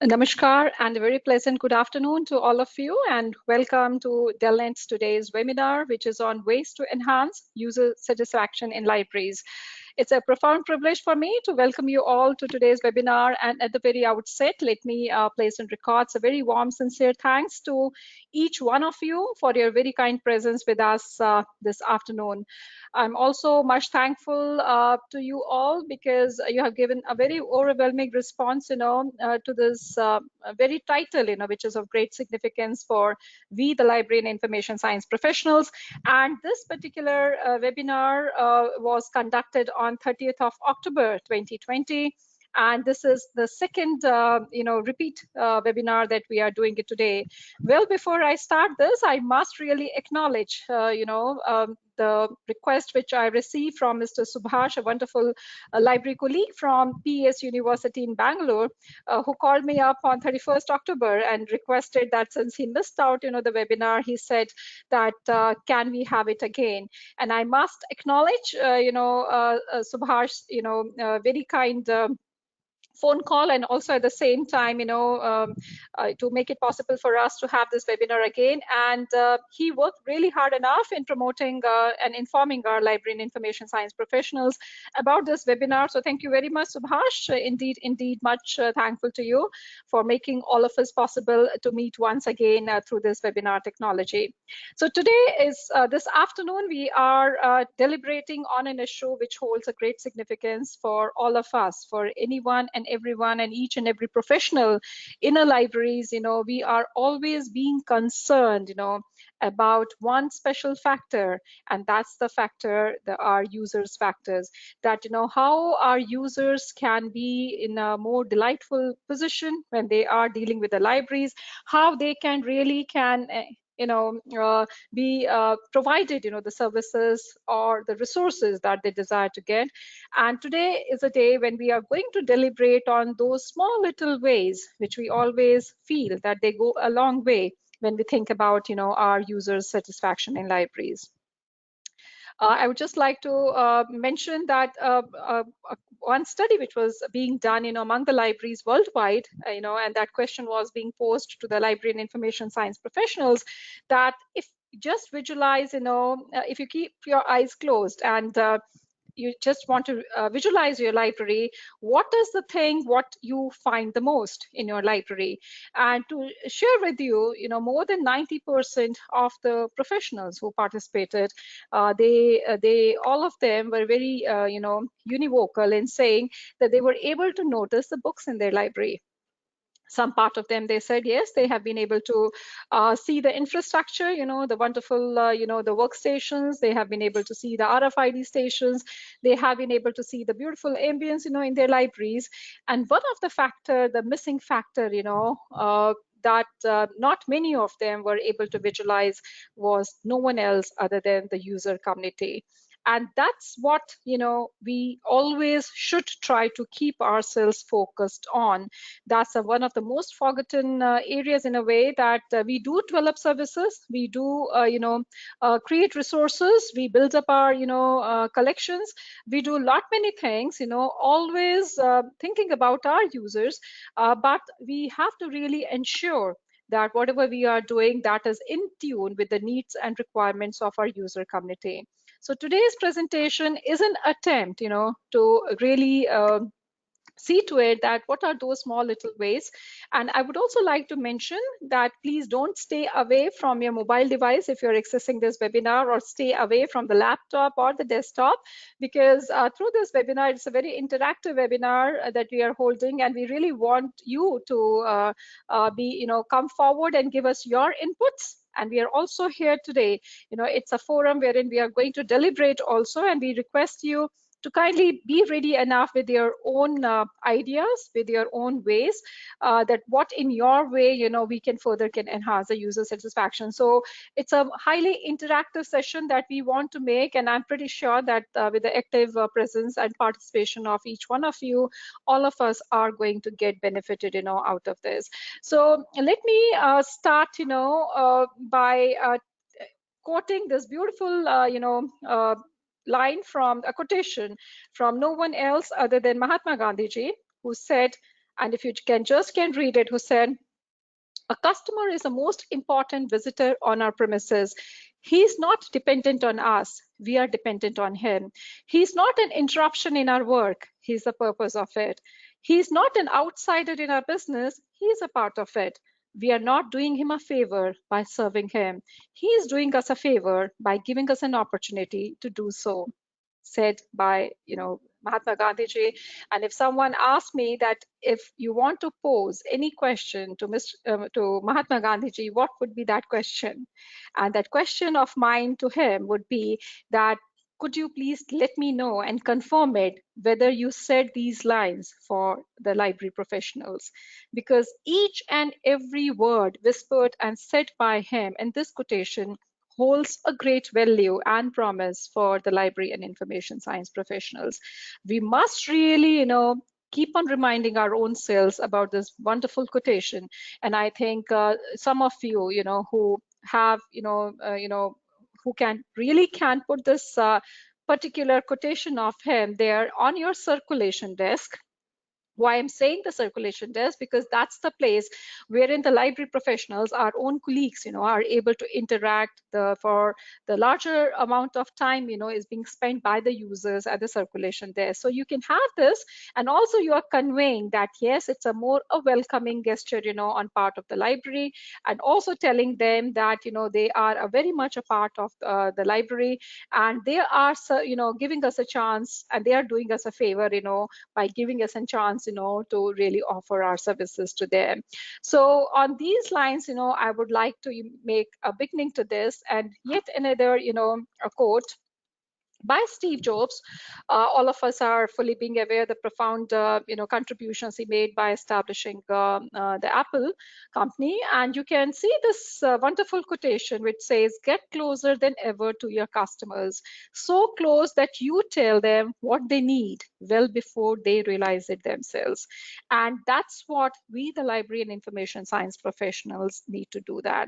Namaskar and a very pleasant good afternoon to all of you, and welcome to DELNET's today's webinar, which is on ways to enhance user satisfaction in libraries. It's a profound privilege for me to welcome you all to today's webinar, and at the very outset, let me place on records a very warm, sincere thanks to each one of you for your very kind presence with us this afternoon. I'm also much thankful to you all because you have given a very overwhelming response, to this very title, which is of great significance for we, the library and information science professionals. And this particular webinar was conducted on 30th of October 2020. And this is the second, repeat webinar that we are doing it today. Well, before I start this, I must really acknowledge, the request which I received from Mr. Subhash, a wonderful library colleague from PS University in Bangalore, who called me up on 31st October and requested that since he missed out, the webinar, he said that can we have it again? And I must acknowledge, Subhash, very kind phone call, and also at the same time, to make it possible for us to have this webinar again. And he worked really hard enough in promoting and informing our library and information science professionals about this webinar. So thank you very much, Subhash. Indeed, much thankful to you for making all of us possible to meet once again through this webinar technology. So today is this afternoon, we are deliberating on an issue which holds a great significance for all of us, for anyone and everyone and each and every professional in our libraries. We are always being concerned, about one special factor, and that's the factor, our users factors, that, how our users can be in a more delightful position when they are dealing with the libraries, how they can really be provided, the services or the resources that they desire to get. And today is a day when we are going to deliberate on those small little ways which we always feel that they go a long way when we think about, our users' satisfaction in libraries. I would just like to mention that one study which was being done, among the libraries worldwide, and that question was being posed to the library and information science professionals, that if just visualize, if you keep your eyes closed and you just want to visualize your library, what is the thing what you find the most in your library? And to share with you, more than 90% of the professionals who participated, they all of them were very univocal in saying that they were able to notice the books in their library. Some part of them, they said, yes, they have been able to see the infrastructure, the wonderful, the workstations. They have been able to see the RFID stations. They have been able to see the beautiful ambience, in their libraries. And one of the factor, the missing factor, that not many of them were able to visualize was no one else other than the user community. And that's what, we always should try to keep ourselves focused on. That's one of the most forgotten areas, in a way, that we do develop services, we do create resources, we build up our collections, we do lot many things, always thinking about our users, but we have to really ensure that whatever we are doing, that is in tune with the needs and requirements of our user community. So today's presentation is an attempt, to really see to it that what are those small little ways. And I would also like to mention that please don't stay away from your mobile device if you're accessing this webinar, or stay away from the laptop or the desktop, because through this webinar, it's a very interactive webinar that we are holding, and we really want you to come forward and give us your inputs. And we are also here today, it's a forum wherein we are going to deliberate also, and we request you to kindly be ready enough with your own ideas, with your own ways, that what in your way, we can enhance the user satisfaction. So it's a highly interactive session that we want to make, and I'm pretty sure that with the active presence and participation of each one of you, all of us are going to get benefited, out of this. So let me start, by quoting this beautiful, line from a quotation from no one else other than Mahatma Gandhi ji, who said, And if you can read it, who said, a customer is the most important visitor on our premises. He's not dependent on us. We are dependent on him. He's not an interruption in our work. He's the purpose of it. He's not an outsider in our business. He's a part of it. We are not doing him a favor by serving him. He is doing us a favor by giving us an opportunity to do so, said by, Mahatma Gandhi ji. And if someone asked me that if you want to pose any question to to Mahatma Gandhi ji, what would be that question? And that question of mine to him would be that, could you please let me know and confirm it whether you said these lines for the library professionals? Because each and every word whispered and said by him in this quotation holds a great value and promise for the library and information science professionals. We must really, keep on reminding our own selves about this wonderful quotation. And I think some of you, who have, who can put this particular quotation of him there on your circulation desk. Why I'm saying the circulation desk, because that's the place wherein the library professionals, our own colleagues, are able to interact. For the larger amount of time, is being spent by the users at the circulation desk. So you can have this, and also you are conveying that yes, it's a welcoming gesture, on part of the library, and also telling them that they are a very much a part of the library, and they are giving us a chance, and they are doing us a favor, by giving us a chance, to really offer our services to them. So on these lines, I would like to make a beginning to this, and yet another, a quote by Steve Jobs. All of us are fully being aware the profound, contributions he made by establishing the Apple company. And you can see this wonderful quotation which says, "Get closer than ever to your customers, so close that you tell them what they need well before they realize it themselves." And that's what we, the library and information science professionals, need to do that.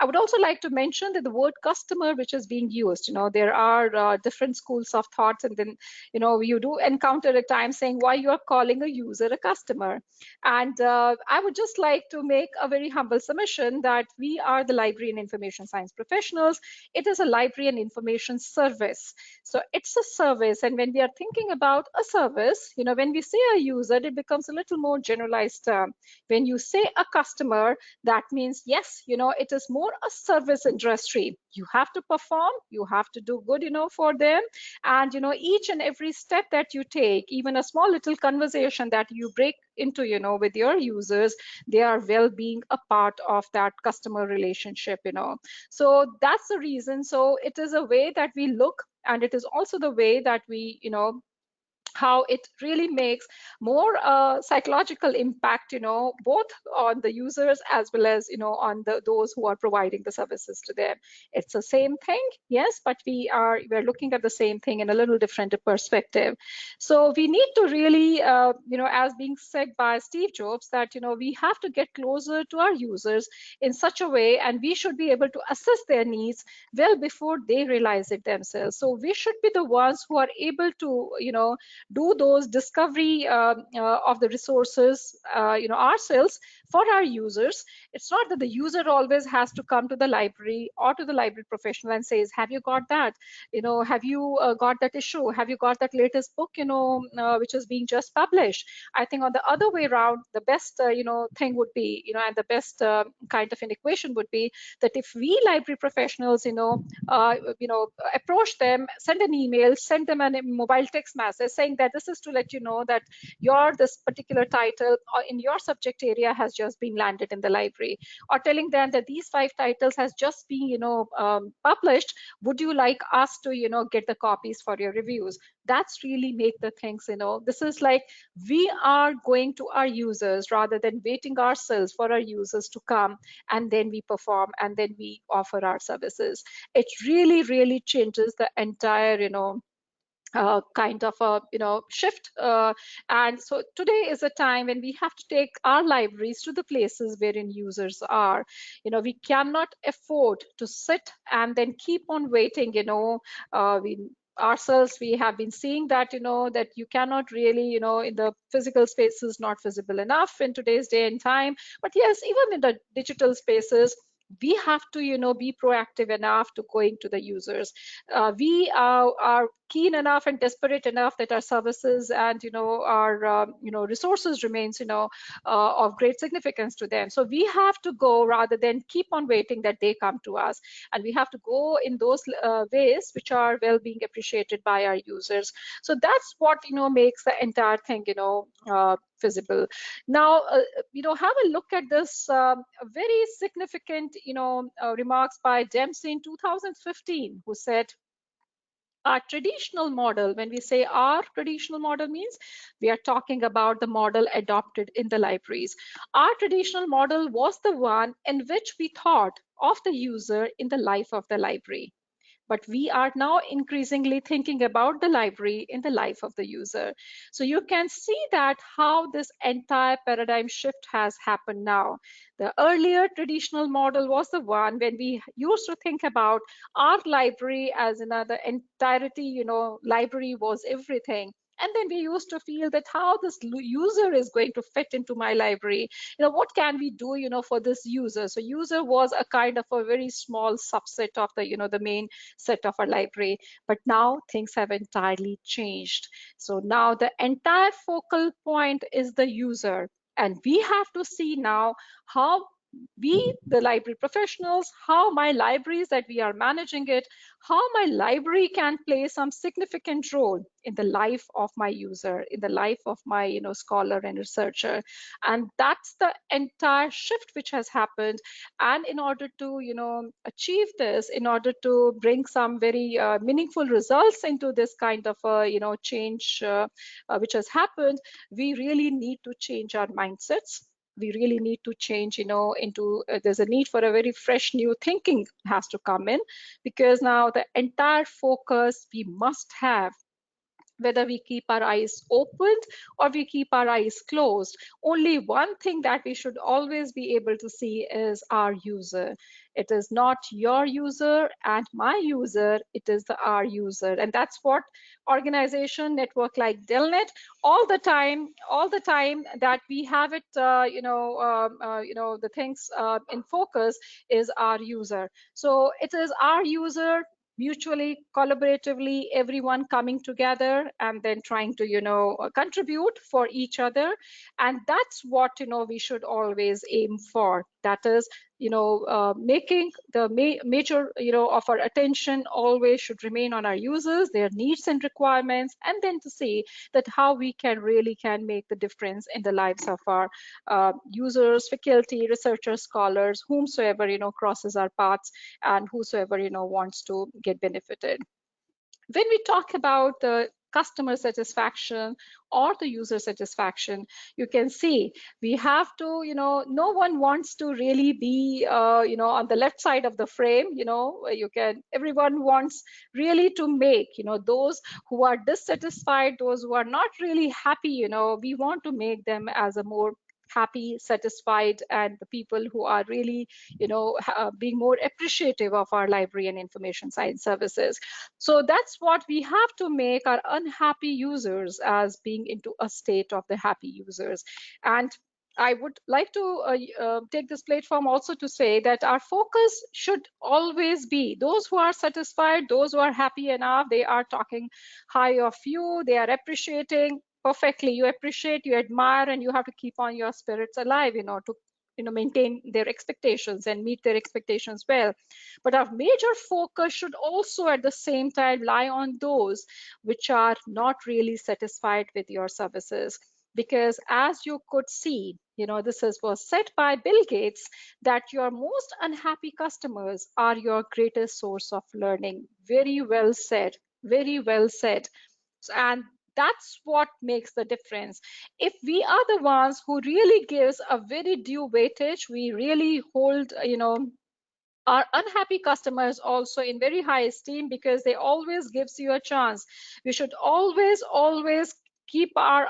I would also like to mention that the word customer, which is being used, there are different schools of thoughts, and then, you do encounter at times saying why you are calling a user a customer. And I would just like to make a very humble submission that we are the library and information science professionals. It is a library and information service. So it's a service. And when we are thinking about a service, when we say a user, it becomes a little more generalized term. When you say a customer, that means, yes, it is more a service industry. You have to perform, you have to do good, for them. And, each and every step that you take, even a small little conversation that you break into, with your users, they are well being a part of that customer relationship, So that's the reason. So it is a way that we look, and it is also the way that we, how it really makes more psychological impact, both on the users as well as, on those who are providing the services to them. It's the same thing, yes, but we're looking at the same thing in a little different perspective. So we need to really, as being said by Steve Jobs, that, we have to get closer to our users in such a way, and we should be able to assess their needs well before they realize it themselves. So we should be the ones who are able to, do those discovery of the resources, ourselves for our users. It's not that the user always has to come to the library or to the library professional and says, have you got that? Have you got that issue? Have you got that latest book, which is being just published? I think on the other way around, the best, thing would be, and the best kind of an equation would be that if we library professionals, approach them, send an email, send them a mobile text message saying that this is to let you know that this particular title in your subject area has just been landed in the library, or telling them that these 5 titles has just been, published. Would you like us to, get the copies for your reviews? That's really make the things, this is like we are going to our users rather than waiting ourselves for our users to come and then we perform and then we offer our services. It really, really changes the entire, kind of a shift, and so today is a time when we have to take our libraries to the places wherein users are. We cannot afford to sit and then keep on waiting. We ourselves, we have been seeing that, that you cannot really, in the physical spaces, not visible enough in today's day and time. But yes, even in the digital spaces, we have to, be proactive enough to go into the users. We are keen enough and desperate enough that our services and, our, resources remains, of great significance to them. So we have to go rather than keep on waiting that they come to us. And we have to go in those ways which are well being appreciated by our users. So that's what, makes the entire thing, visible. Now, have a look at this very significant, remarks by Dempsey in 2015, who said, our traditional model, when we say our traditional model, means we are talking about the model adopted in the libraries. Our traditional model was the one in which we thought of the user in the life of the library. But we are now increasingly thinking about the library in the life of the user. So you can see that how this entire paradigm shift has happened now. The earlier traditional model was the one when we used to think about our library as another entirety, library was everything. And then we used to feel that how this user is going to fit into my library. What can we do, for this user? So user was a kind of a very small subset of the, the main set of our library. But now things have entirely changed. So now the entire focal point is the user. And we have to see now how we, the library professionals, how my libraries that we are managing it, how my library can play some significant role in the life of my user, in the life of my, scholar and researcher. And that's the entire shift which has happened. And in order to, achieve this, in order to bring some very meaningful results into this kind of, change which has happened, we really need to change our mindsets. We really need to change, into there's a need for a very fresh new thinking has to come in, because now the entire focus we must have, whether we keep our eyes opened or we keep our eyes closed, only one thing that we should always be able to see is our user. It is not your user and my user, it is our user. And that's what organization network like DELNET, all the time that we have it, the things in focus is our user. So it is our user, mutually, collaboratively, everyone coming together and then trying to, contribute for each other. And that's what, we should always aim for. That is, making the major, of our attention always should remain on our users, their needs and requirements, and then to see that how we really can make the difference in the lives of our users, faculty, researchers, scholars, whomsoever, crosses our paths and whosoever, wants to get benefited. When we talk about the customer satisfaction or the user satisfaction, you can see we have to, no one wants to really be, on the left side of the frame. Everyone wants really to make, those who are dissatisfied, those who are not really happy, we want to make them as a more happy, satisfied, and the people who are really, being more appreciative of our library and information science services. So that's what we have to make our unhappy users as being into a state of the happy users. And I would like to take this platform also to say that our focus should always be those who are satisfied, those who are happy enough, they are talking high of you, they are appreciating perfectly. You appreciate, you admire, and you have to keep on your spirits alive, to maintain their expectations and meet their expectations well. But our major focus should also at the same time lie on those which are not really satisfied with your services. Because as you could see, was said by Bill Gates, that your most unhappy customers are your greatest source of learning. Very well said, very well said. And that's what makes the difference. If we are the ones who really gives a very due weightage, we really hold, our unhappy customers also in very high esteem, because they always gives you a chance. We should always keep our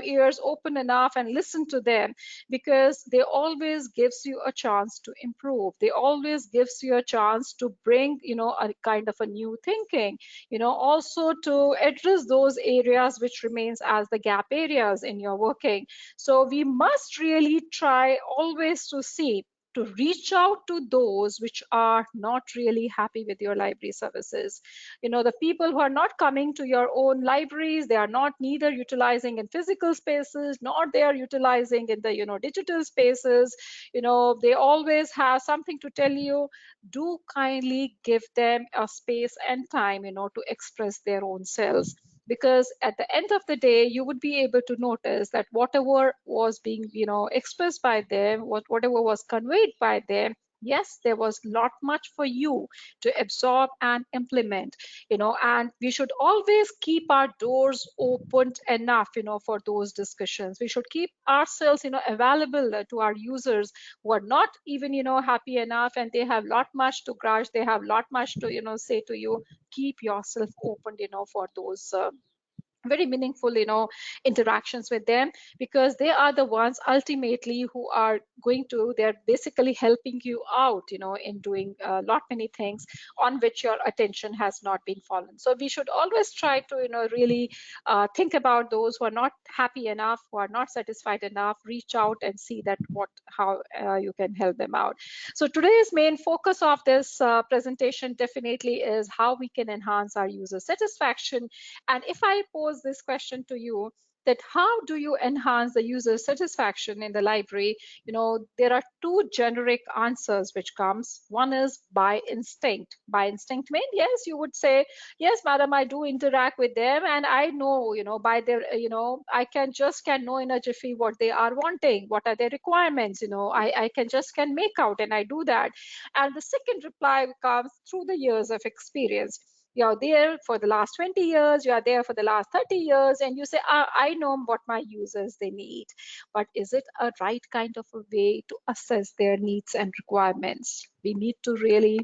ears open enough and listen to them, because they always gives you a chance to improve. They always gives you a chance to bring a kind of a new thinking, also to address those areas which remains as the gap areas in your working. So we must really try always to see to reach out to those which are not really happy with your library services. The people who are not coming to your own libraries, they are not neither utilizing in physical spaces, nor they are utilizing in the digital spaces. They always have something to tell you. Do kindly give them a space and time to express their own selves, because at the end of the day you would be able to notice that whatever was being expressed by them, whatever was conveyed by them, yes, there was not much for you to absorb and implement. And we should always keep our doors opened enough for those discussions. We should keep ourselves available to our users who are not even happy enough, and they have lot much to grudge, they have lot much to say to you. Keep yourself open for those very meaningful interactions with them, because they are the ones ultimately who are going to, they're basically helping you out in doing a lot many things on which your attention has not been fallen. So we should always try to really think about those who are not happy enough, who are not satisfied enough. Reach out and see that how you can help them out. So today's main focus of this presentation definitely is how we can enhance our user satisfaction. And if I pose this question to you, that how do you enhance the user satisfaction in the library? There are two generic answers which comes. One is by instinct. By instinct means, yes, you would say, yes, madam, I do interact with them, and I know, by their, I can know in a jiffy what they are wanting, what are their requirements. I can make out, and I do that. And the second reply comes through the years of experience. You're there for the last 20 years, you are there for the last 30 years, and you say, I know what my users they need. But is it a right kind of a way to assess their needs and requirements? We need to really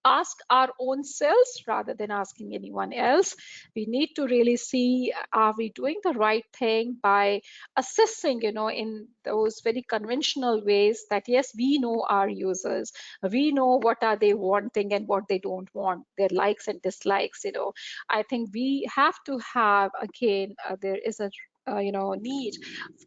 ask our own selves rather than asking anyone else. We need to really see, are we doing the right thing by assessing, in those very conventional ways, that yes, we know our users, we know what are they wanting and what they don't want, their likes and dislikes. I think we have to have, again, there is a need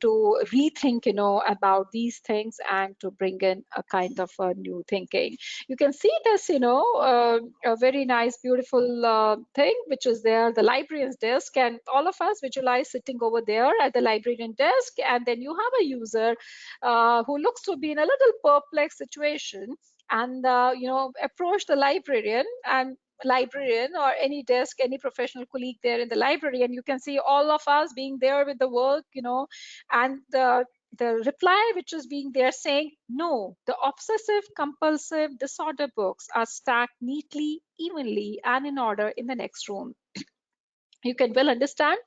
to rethink about these things, and to bring in a kind of a new thinking. You can see this a very nice beautiful thing which is there, the librarian's desk, and all of us visualize sitting over there at the librarian desk, and then you have a user who looks to be in a little perplexed situation, and approach the librarian or any desk, any professional colleague there in the library, and you can see all of us being there with the work, and the reply which is being there saying, no, the obsessive compulsive disorder books are stacked neatly, evenly, and in order in the next room. You can well understand,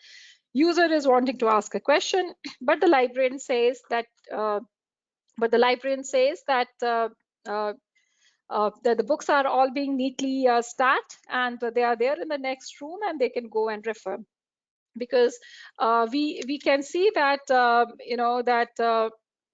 user is wanting to ask a question, but the librarian says that uh, that the books are all being neatly stacked, and they are there in the next room, and they can go and refer. Because we can see that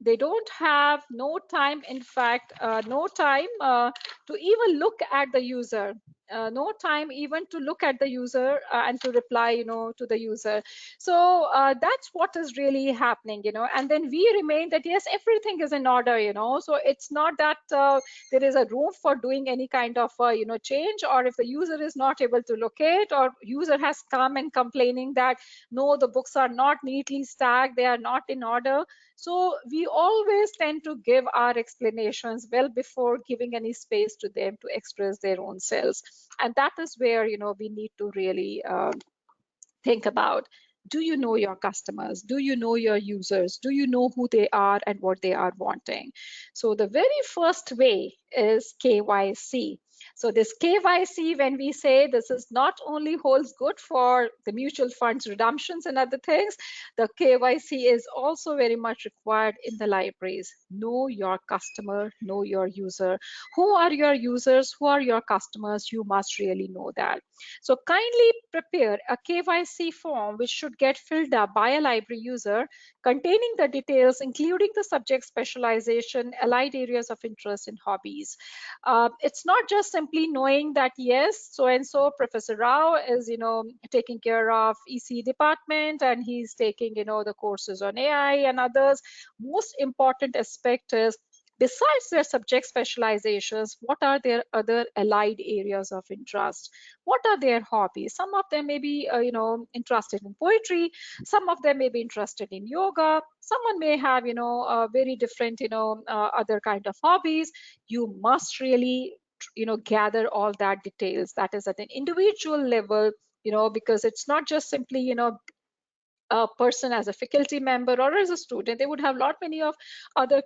they don't have no time, in fact no time to even look at the user, no time even to look at the user and to reply to the user. So that's what is really happening, and then we remain that yes, everything is in order, so it's not that there is a room for doing any kind of change, or if the user is not able to locate, or user has come and complaining that no, the books are not neatly stacked, they are not in order. So we always tend to give our explanations well before giving any space to them to express their own selves. And that is where we need to really think about, do you know your customers? Do you know your users? Do you know who they are and what they are wanting? So the very first way is KYC. So this KYC, when we say, this is not only holds good for the mutual funds redemptions and other things, the KYC is also very much required in the libraries. Know your customer, know your user. Who are your users? Who are your customers? You must really know that. So kindly prepare a KYC form which should get filled up by a library user, containing the details, including the subject specialization, allied areas of interest, and hobbies. It's not just simply knowing that, yes, so and so Professor Rao is, taking care of EC department and he's taking, the courses on AI and others. Most important aspect is, besides their subject specializations, what are their other allied areas of interest? What are their hobbies? Some of them may be, interested in poetry. Some of them may be interested in yoga. Someone may have, very different, other kind of hobbies. You must really, gather all that details. That is at an individual level, because it's not just simply, a person as a faculty member or as a student. They would have lot many of other,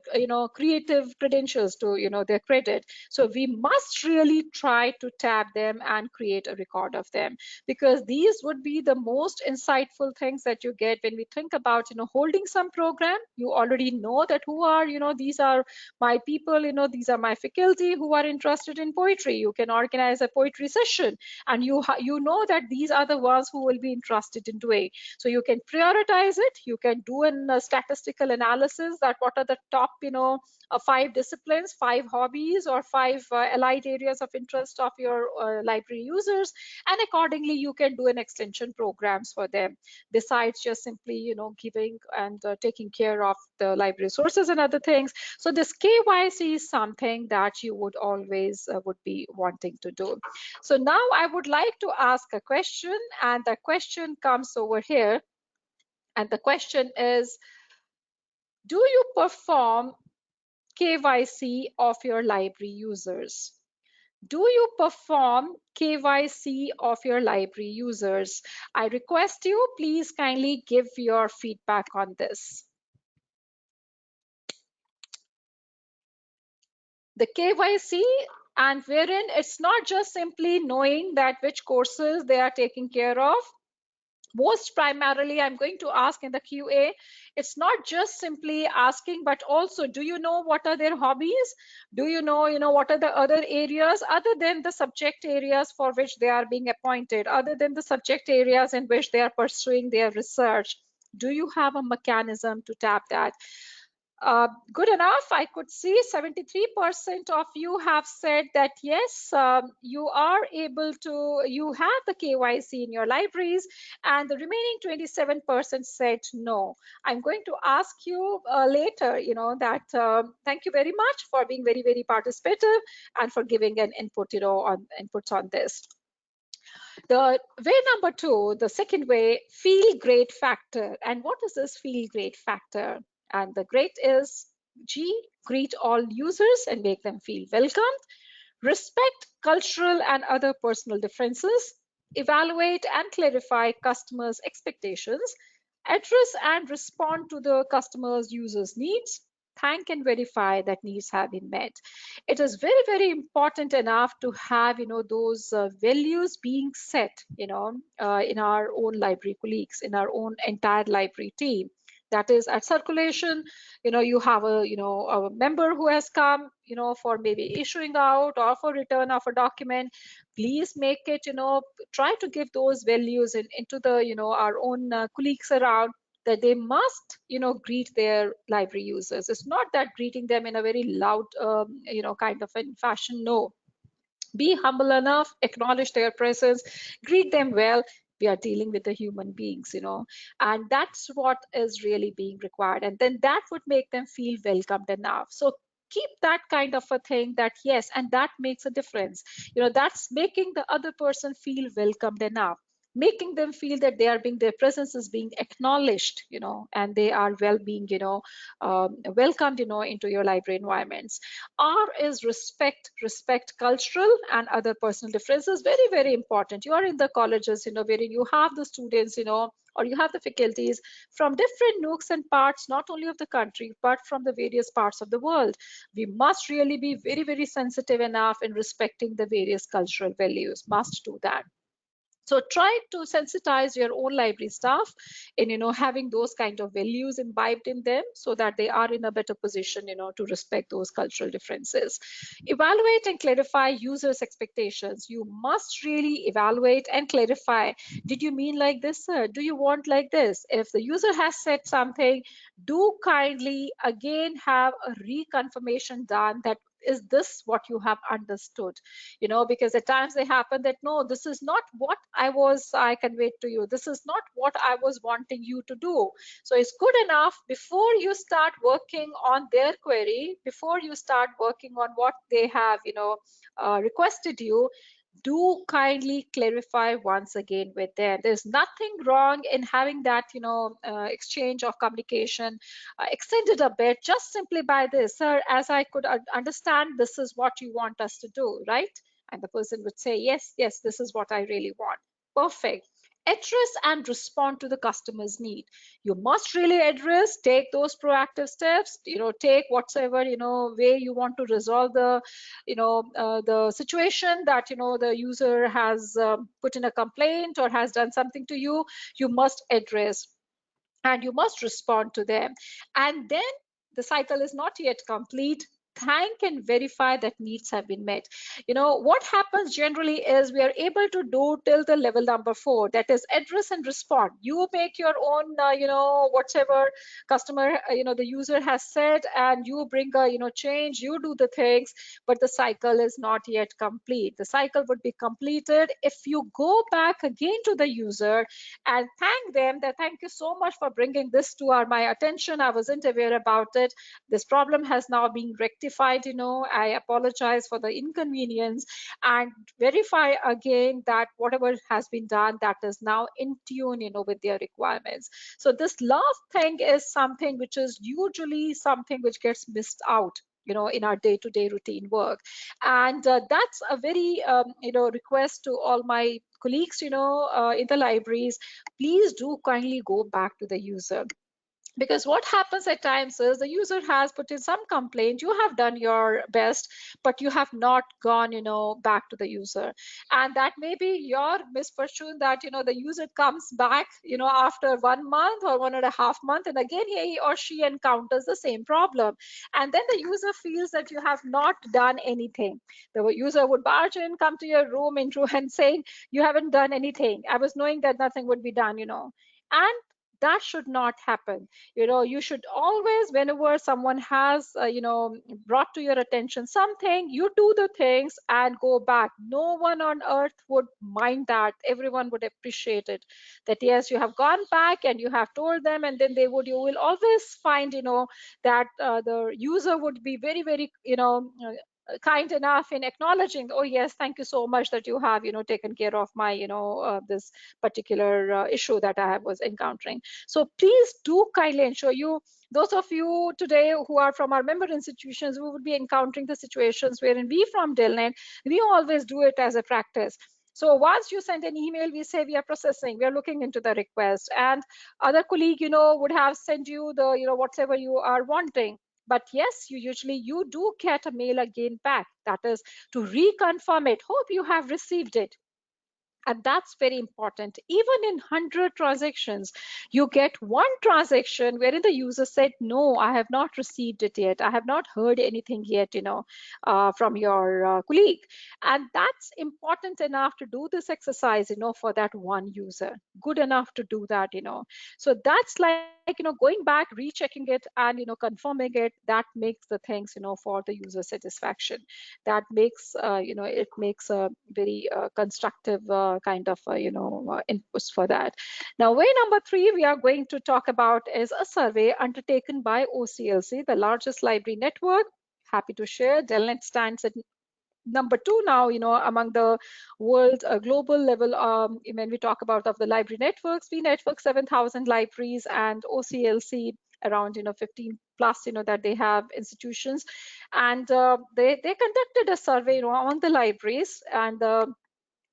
creative credentials to, their credit. So we must really try to tap them and create a record of them, because these would be the most insightful things that you get when we think about, holding some program. You already know that who are, these are my people, these are my faculty who are interested in poetry. You can organize a poetry session, and you know that these are the ones who will be interested in doing. So you can prioritize it. You can do a statistical analysis that what are the top, 5 disciplines, 5 hobbies, or 5 allied areas of interest of your library users, and accordingly you can do an extension programs for them, besides just simply, giving and taking care of the library resources and other things. So this KYC is something that you would always would be wanting to do. So now I would like to ask a question, and the question comes over here. And the question is, do you perform KYC of your library users? Do you perform KYC of your library users? I request you, please kindly give your feedback on this. The KYC, and wherein it's not just simply knowing that which courses they are taking care of. Most primarily, I'm going to ask in the QA, it's not just simply asking, but also, do you know what are their hobbies? Do you know, what are the other areas other than the subject areas for which they are being appointed, other than the subject areas in which they are pursuing their research? Do you have a mechanism to tap that? Good enough. I could see 73% of you have said that yes, you are able to, you have the KYC in your libraries, and the remaining 27% said no. I'm going to ask you later, that thank you very much for being very, very participative and for giving an input, on inputs on this. The way number 2, the second way, feel great factor. And what is this feel great factor? And the great is G, greet all users and make them feel welcomed. Respect cultural and other personal differences. Evaluate and clarify customers' expectations. Address and respond to the customer's users' needs. Thank and verify that needs have been met. It is very, very important enough to have, those values being set, in our own library colleagues, in our own entire library team. That is, at circulation, you have a member who has come, for maybe issuing out or for return of a document. Please make it, try to give those values into the, our own colleagues around, that they must, greet their library users. It's not that greeting them in a very loud, kind of a fashion. No, be humble enough, acknowledge their presence, greet them well. We are dealing with the human beings, and that's what is really being required. And then that would make them feel welcomed enough. So keep that kind of a thing, that yes, and that makes a difference. That's making the other person feel welcomed enough. making them feel that their presence is being acknowledged, and they are well being, welcomed, into your library environments. R is respect cultural and other personal differences. Very, very important. You are in the colleges, wherein you have the students, or you have the faculties from different nooks and parts, not only of the country, but from the various parts of the world. We must really be very, very sensitive enough in respecting the various cultural values. Must do that. So try to sensitize your own library staff in, having those kind of values imbibed in them, so that they are in a better position, to respect those cultural differences. Evaluate and clarify users' expectations. You must really evaluate and clarify. Did you mean like this, sir? Do you want like this? If the user has said something, do kindly again have a reconfirmation done, that is this what you have understood, because at times they happen that, no, this is not what I conveyed to you, this is not what I was wanting you to do. So it's good enough, before you start working on their query, before you start working on what they have, requested you, do kindly clarify once again with them. There's nothing wrong in having that, exchange of communication extended a bit, just simply by this, sir, as I could understand, this is what you want us to do, right? And the person would say, yes, yes, this is what I really want. Perfect. Address and respond to the customer's need. You must really address, take those proactive steps, take whatsoever, way you want to resolve the situation, that, the user has put in a complaint or has done something to you. You must address and you must respond to them. And then the cycle is not yet complete. Thank and verify that needs have been met. What happens generally is we are able to do till the level number 4, that is address and respond. You make your own, whatever customer, the user has said, and you bring a, change, you do the things, but the cycle is not yet complete. The cycle would be completed if you go back again to the user and thank them, that thank you so much for bringing this to my attention. I wasn't aware about it. This problem has now been rectified. I apologize for the inconvenience, and verify again that whatever has been done, that is now in tune, with their requirements. So this last thing is something which is usually something which gets missed out, in our day-to-day routine work. And that's a very, request to all my colleagues, in the libraries. Please do kindly go back to the user, because what happens at times is the user has put in some complaint, you have done your best, but you have not gone, back to the user. And that may be your misfortune, that, the user comes back, after 1 month or 1.5 months, and again he or she encounters the same problem. And then the user feels that you have not done anything. The user would barge in, come to your room intro and saying, you haven't done anything, I was knowing that nothing would be done. And that should not happen. You should always, whenever someone has brought to your attention something, you do the things and go back. No one on earth would mind that. Everyone would appreciate it, that yes, you have gone back and you have told them, and then you will always find, that the user would be very, very, kind enough in acknowledging, oh yes, thank you so much that you have, taken care of my, this particular issue that I was encountering. So please do kindly ensure, those of you today who are from our member institutions, we would be encountering the situations wherein we from DELNET, we always do it as a practice. So once you send an email, we say we are processing, we are looking into the request, and other colleague, would have sent you the, whatever you are wanting. But yes, you do get a mail again back, that is to reconfirm it. Hope you have received it. And that's very important. Even in 100 transactions, you get one transaction wherein the user said, no, I have not received it yet, I have not heard anything yet, from your colleague. And that's important enough to do this exercise, for that one user. Good enough to do that. So that's like, going back, rechecking it, and confirming it. That makes the things, for the user satisfaction. That makes, it makes a very constructive kind of, inputs for that. Now, way number 3 we are going to talk about is a survey undertaken by OCLC, the largest library network. Happy to share, DELNET stands at number two now, among the world global level. When we talk about of the library networks, we network 7,000 libraries, and OCLC around 15 plus that they have institutions, and they conducted a survey on the libraries, and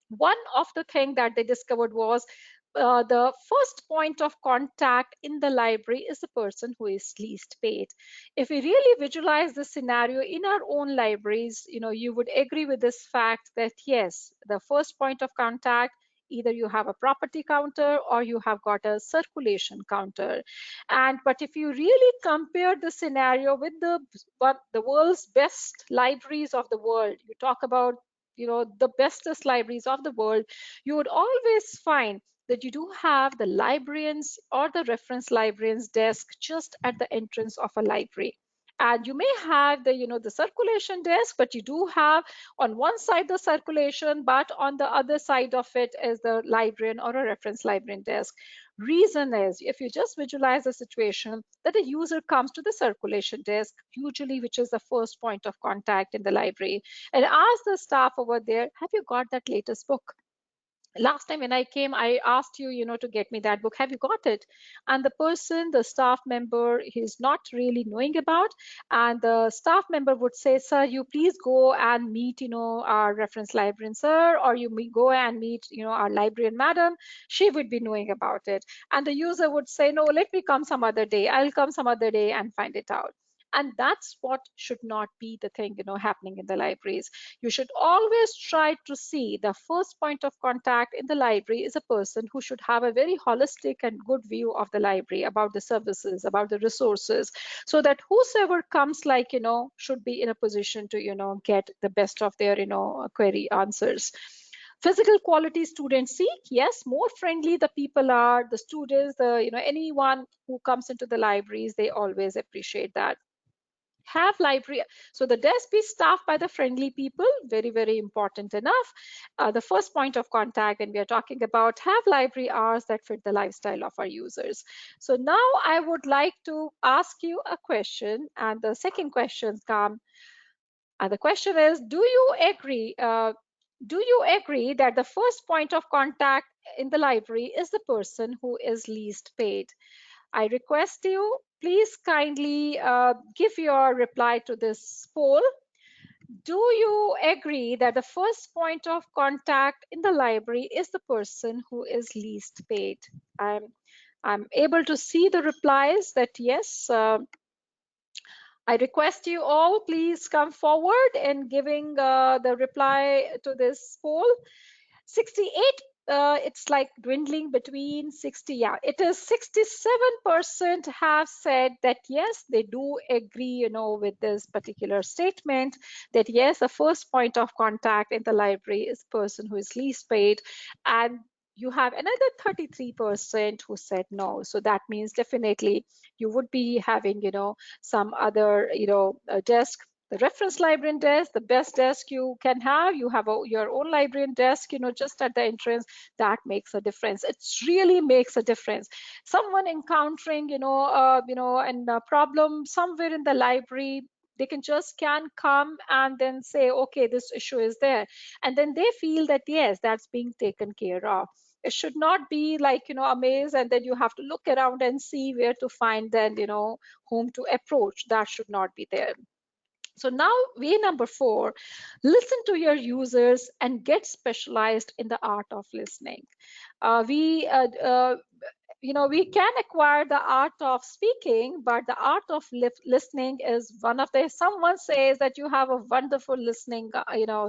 one of the thing that they discovered was the first point of contact in the library is the person who is least paid. If we really visualize this scenario in our own libraries, you would agree with this fact that yes, the first point of contact, either you have a property counter or you have got a circulation counter. And but if you really compare the scenario with the world's best libraries of the world, you talk about the bestest libraries of the world, you would always find that you do have the librarians or the reference librarian's desk just at the entrance of a library. And you may have the circulation desk, but you do have on one side the circulation, but on the other side of it is the librarian or a reference librarian desk. Reason is, if you just visualize a situation that a user comes to the circulation desk, usually which is the first point of contact in the library, and ask the staff over there, have you got that latest book? Last time when I came, I asked you, to get me that book. Have you got it? And the person, the staff member, he's not really knowing about. And the staff member would say, sir, you please go and meet, our reference librarian, sir, or you may go and meet, our librarian, madam. She would be knowing about it. And the user would say, no, let me come some other day. I'll come some other day and find it out. And that's what should not be the thing, happening in the libraries. You should always try to see the first point of contact in the library is a person who should have a very holistic and good view of the library, about the services, about the resources, so that whosoever comes, should be in a position to, get the best of their, query answers. Physical quality students seek, yes, more friendly the people are, the students, anyone who comes into the libraries, they always appreciate that. Have library, so the desk be staffed by the friendly people, very very important enough. The first point of contact when we are talking about, have library hours that fit the lifestyle of our users. So now I would like to ask you a question, and the second question come, and the question is, do you agree that the first point of contact in the library is the person who is least paid? I request you, please kindly give your reply to this poll. Do you agree that the first point of contact in the library is the person who is least paid? I'm able to see the replies that yes. I request you all, please come forward in giving the reply to this poll. 68, it's like dwindling between 60. Yeah, it is 67% have said that yes, they do agree, with this particular statement, that yes, the first point of contact in the library is the person who is least paid. And you have another 33% who said no. So that means definitely you would be having, some other, desk, the reference librarian desk, the best desk you can have. You have your own librarian desk, just at the entrance. That makes a difference. It really makes a difference. Someone encountering, and a problem somewhere in the library, they can come and then say, okay, this issue is there, and then they feel that yes, that's being taken care of. It should not be like, a maze, and then you have to look around and see where to find, then, whom to approach. That should not be there. So now way number 4, listen to your users and get specialized in the art of listening. We can acquire the art of speaking, but the art of listening is one of the, someone says that you have a wonderful listening,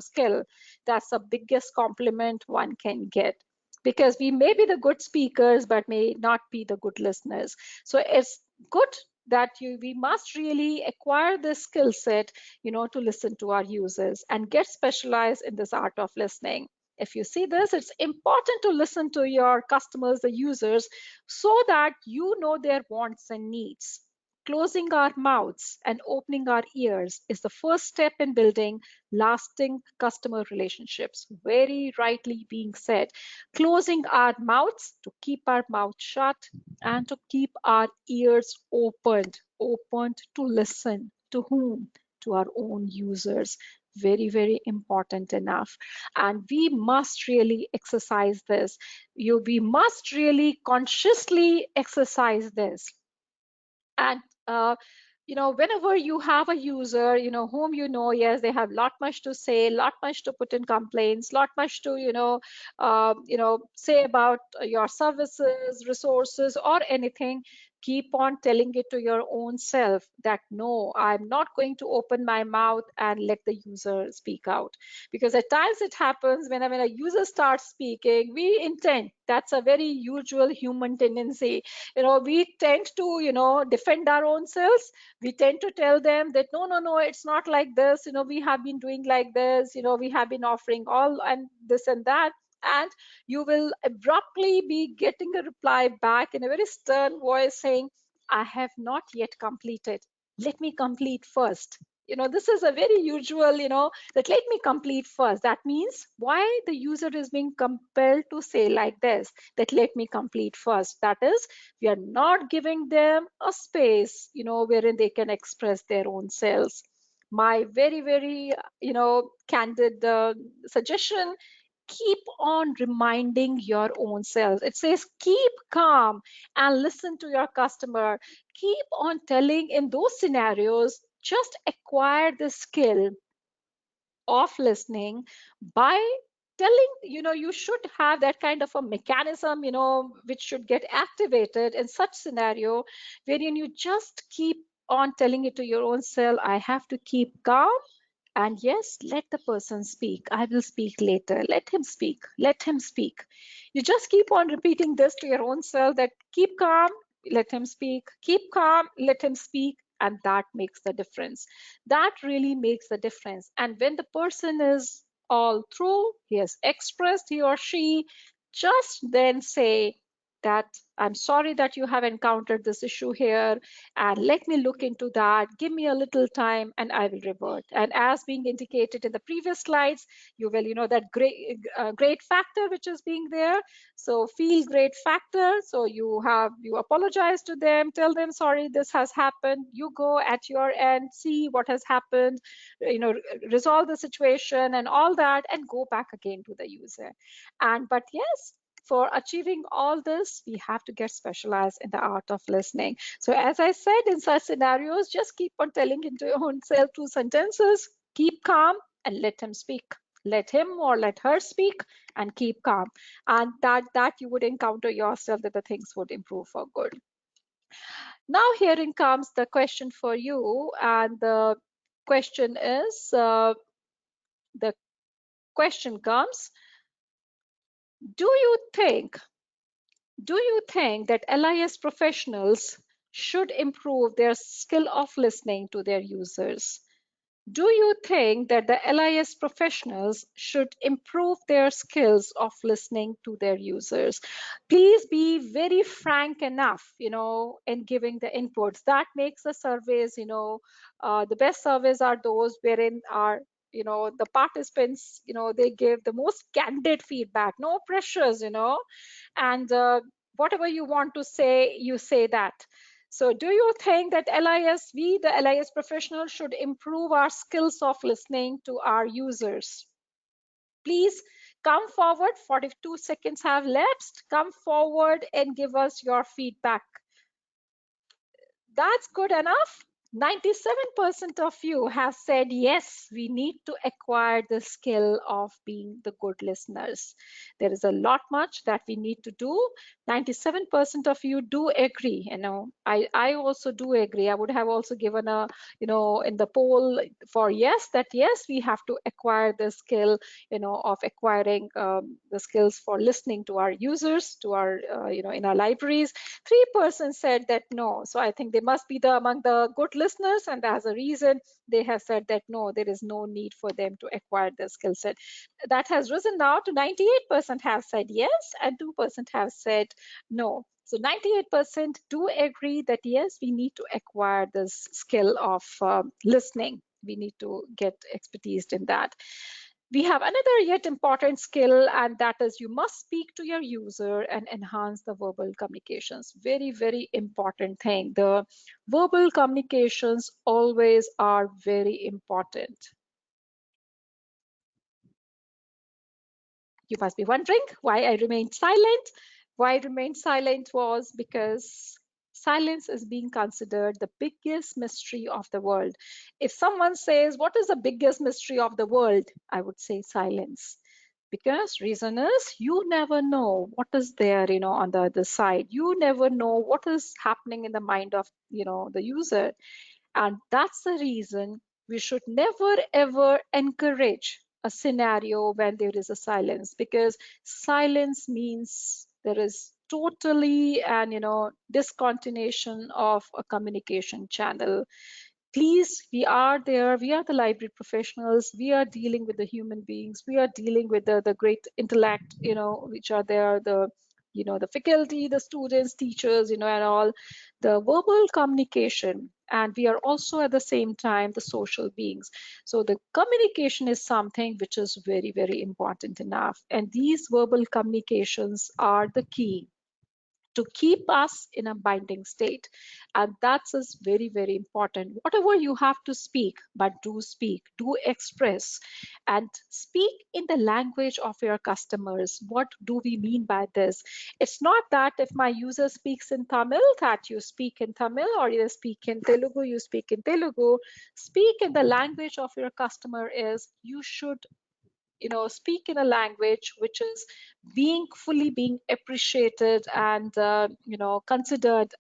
skill. That's the biggest compliment one can get, because we may be the good speakers, but may not be the good listeners. So it's good that we must really acquire this skill set, to listen to our users and get specialized in this art of listening. If you see this, it's important to listen to your customers, the users, so that you know their wants and needs. Closing our mouths and opening our ears is the first step in building lasting customer relationships. Very rightly being said. Closing our mouths to keep our mouth shut and to keep our ears opened to listen. To whom? To our own users. very, very important enough. And we must really exercise this. We must really consciously exercise this. And whenever you have a user, whom yes, they have lot much to say, lot much to put in complaints, lot much to say about your services, resources, or anything, keep on telling it to your own self that no, I'm not going to open my mouth and let the user speak out. Because at times it happens when a user starts speaking, we intend, that's a very usual human tendency, we tend to defend our own selves. We tend to tell them that no, no, no, it's not like this, we have been doing like this, we have been offering all and this and that. And you will abruptly be getting a reply back in a very stern voice saying, I have not yet completed, let me complete first. This is a very usual, that let me complete first. That means why the user is being compelled to say like this, that let me complete first. That is, we are not giving them a space, wherein they can express their own selves. My very, very, candid suggestion, keep on reminding your own self. It says, keep calm and listen to your customer. Keep on telling in those scenarios, just acquire the skill of listening by telling, you should have that kind of a mechanism, which should get activated in such scenario, wherein you just keep on telling it to your own self, I have to keep calm. And yes, let the person speak. I will speak later. Let him speak. Let him speak. You just keep on repeating this to your own self, that keep calm, let him speak. Keep calm, let him speak. And that makes the difference. That really makes the difference. And when the person is all through, he has expressed, he or she, just then say that I'm sorry that you have encountered this issue here, and let me look into that. Give me a little time and I will revert. And as being indicated in the previous slides, you will, that great factor which is being there. So feel great factor. So you apologize to them, tell them, sorry, this has happened. You go at your end, see what has happened, resolve the situation and all that, and go back again to the user. But yes, for achieving all this, we have to get specialized in the art of listening. So as I said, in such scenarios, just keep on telling into your own self 2 sentences, keep calm and let him speak. Let him or let her speak and keep calm. And that you would encounter yourself, that the things would improve for good. Now herein comes the question for you. And the question is, the question comes, do you think that LIS professionals should improve their skill of listening to their users? Do you think that the LIS professionals should improve their skills of listening to their users? Please be very frank enough, in giving the inputs. That makes the surveys, the best surveys are those wherein the participants, they give the most candid feedback, no pressures, and whatever you want to say, you say that. So do you think that the LIS professionals, should improve our skills of listening to our users? Please come forward. 42 seconds have lapsed. Come forward and give us your feedback. That's good enough. 97% of you have said yes, we need to acquire the skill of being the good listeners. There is a lot much that we need to do. 97% of you do agree. I also do agree. I would have also given a, in the poll for yes, that yes, we have to acquire the skill, of acquiring the skills for listening to our users, to our, in our libraries. 3% said that no. So I think they must be among the good listeners, and as a reason they have said that no, there is no need for them to acquire the skill set. That has risen now to 98% have said yes, and 2% have said no. So 98% do agree that yes, we need to acquire this skill of listening. We need to get expertise in that. We have another yet important skill, and that is you must speak to your user and enhance the verbal communications. Very, very important thing. The verbal communications always are very important. You must be wondering why I remained silent. Why I remained silent was because silence is being considered the biggest mystery of the world. If someone says, what is the biggest mystery of the world? I would say silence. Because reason is you never know what is there, on the other side. You never know what is happening in the mind of, the user. And that's the reason we should never ever encourage a scenario when there is a silence, because silence means there is totally and discontinuation of a communication channel. Please, we are there, we are the library professionals, we are dealing with the human beings, we are dealing with the great intellect, which are there, the faculty, the students, teachers, and all the verbal communication, and we are also at the same time the social beings. So the communication is something which is very, very important enough, and these verbal communications are the key to keep us in a binding state. And that's is very, very important. Whatever you have to speak, but do speak, do express, and speak in the language of your customers. What do we mean by this? It's not that if my user speaks in Tamil, that you speak in Tamil, or you speak in Telugu, you speak in Telugu. Speak in the language of your customer is you should speak in a language which is being fully being appreciated and considered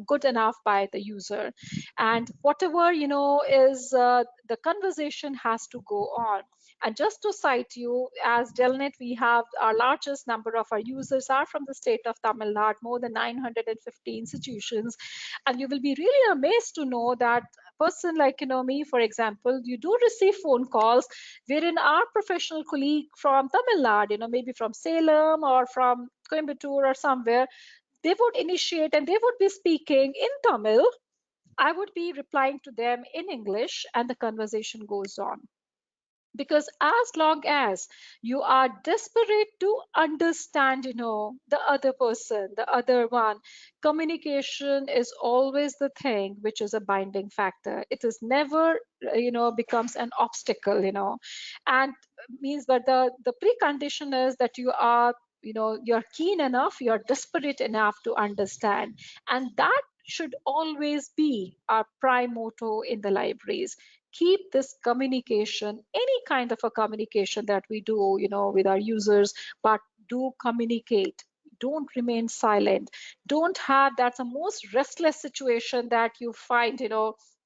good enough by the user. And whatever is the conversation has to go on. And just to cite you, as DELNET, we have our largest number of our users are from the state of Tamil Nadu, more than 950 institutions. And you will be really amazed to know that person like me, for example, you do receive phone calls wherein our professional colleague from Tamil Nadu, maybe from Salem or from Coimbatore or somewhere, they would initiate and they would be speaking in Tamil. I would be replying to them in English, and the conversation goes on. Because as long as you are desperate to understand the other person, the other one, communication is always the thing which is a binding factor. It is never becomes an obstacle, and means that the precondition is that you are you're keen enough, you're desperate enough to understand. And that should always be our prime motto in the libraries. Keep this communication, any kind of a communication that we do with our users, but do communicate. Don't remain silent. Don't have that's a most restless situation that you find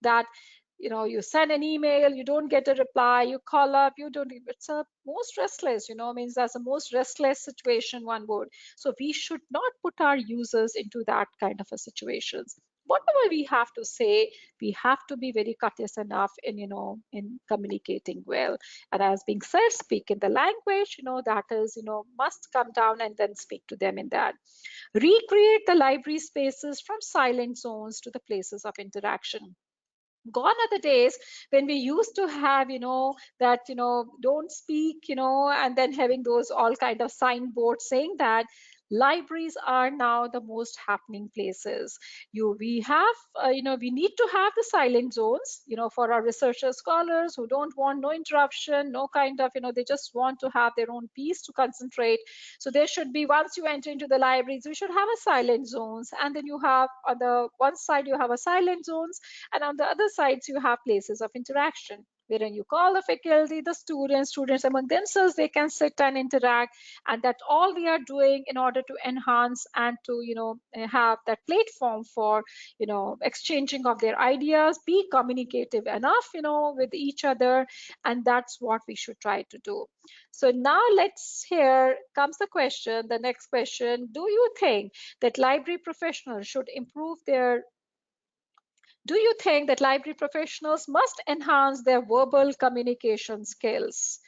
that you send an email, you don't get a reply, you call up, you don't. It's a most restless, means that's a most restless situation, one word. So we should not put our users into that kind of a situations. Whatever we have to say, we have to be very courteous enough in in communicating well. And as being said, speak in the language that is must come down, and then speak to them in that. Recreate the library spaces from silent zones to the places of interaction. Gone are the days when we used to have that don't speak and then having those all kind of signboards saying that libraries are now the most happening places. We have we need to have the silent zones for our researchers, scholars who don't want no interruption, no kind of they just want to have their own peace to concentrate. So there should be, once you enter into the libraries, you should have a silent zones, and then you have on the one side you have a silent zones, and on the other sides, you have places of interaction wherein you call the faculty, the students among themselves, they can sit and interact. And that's all we are doing in order to enhance and to, have that platform for, exchanging of their ideas, be communicative enough, with each other. And that's what we should try to do. So now here comes the question, the next question. Do you think that library professionals should improve their do you think that library professionals must enhance their verbal communication skills?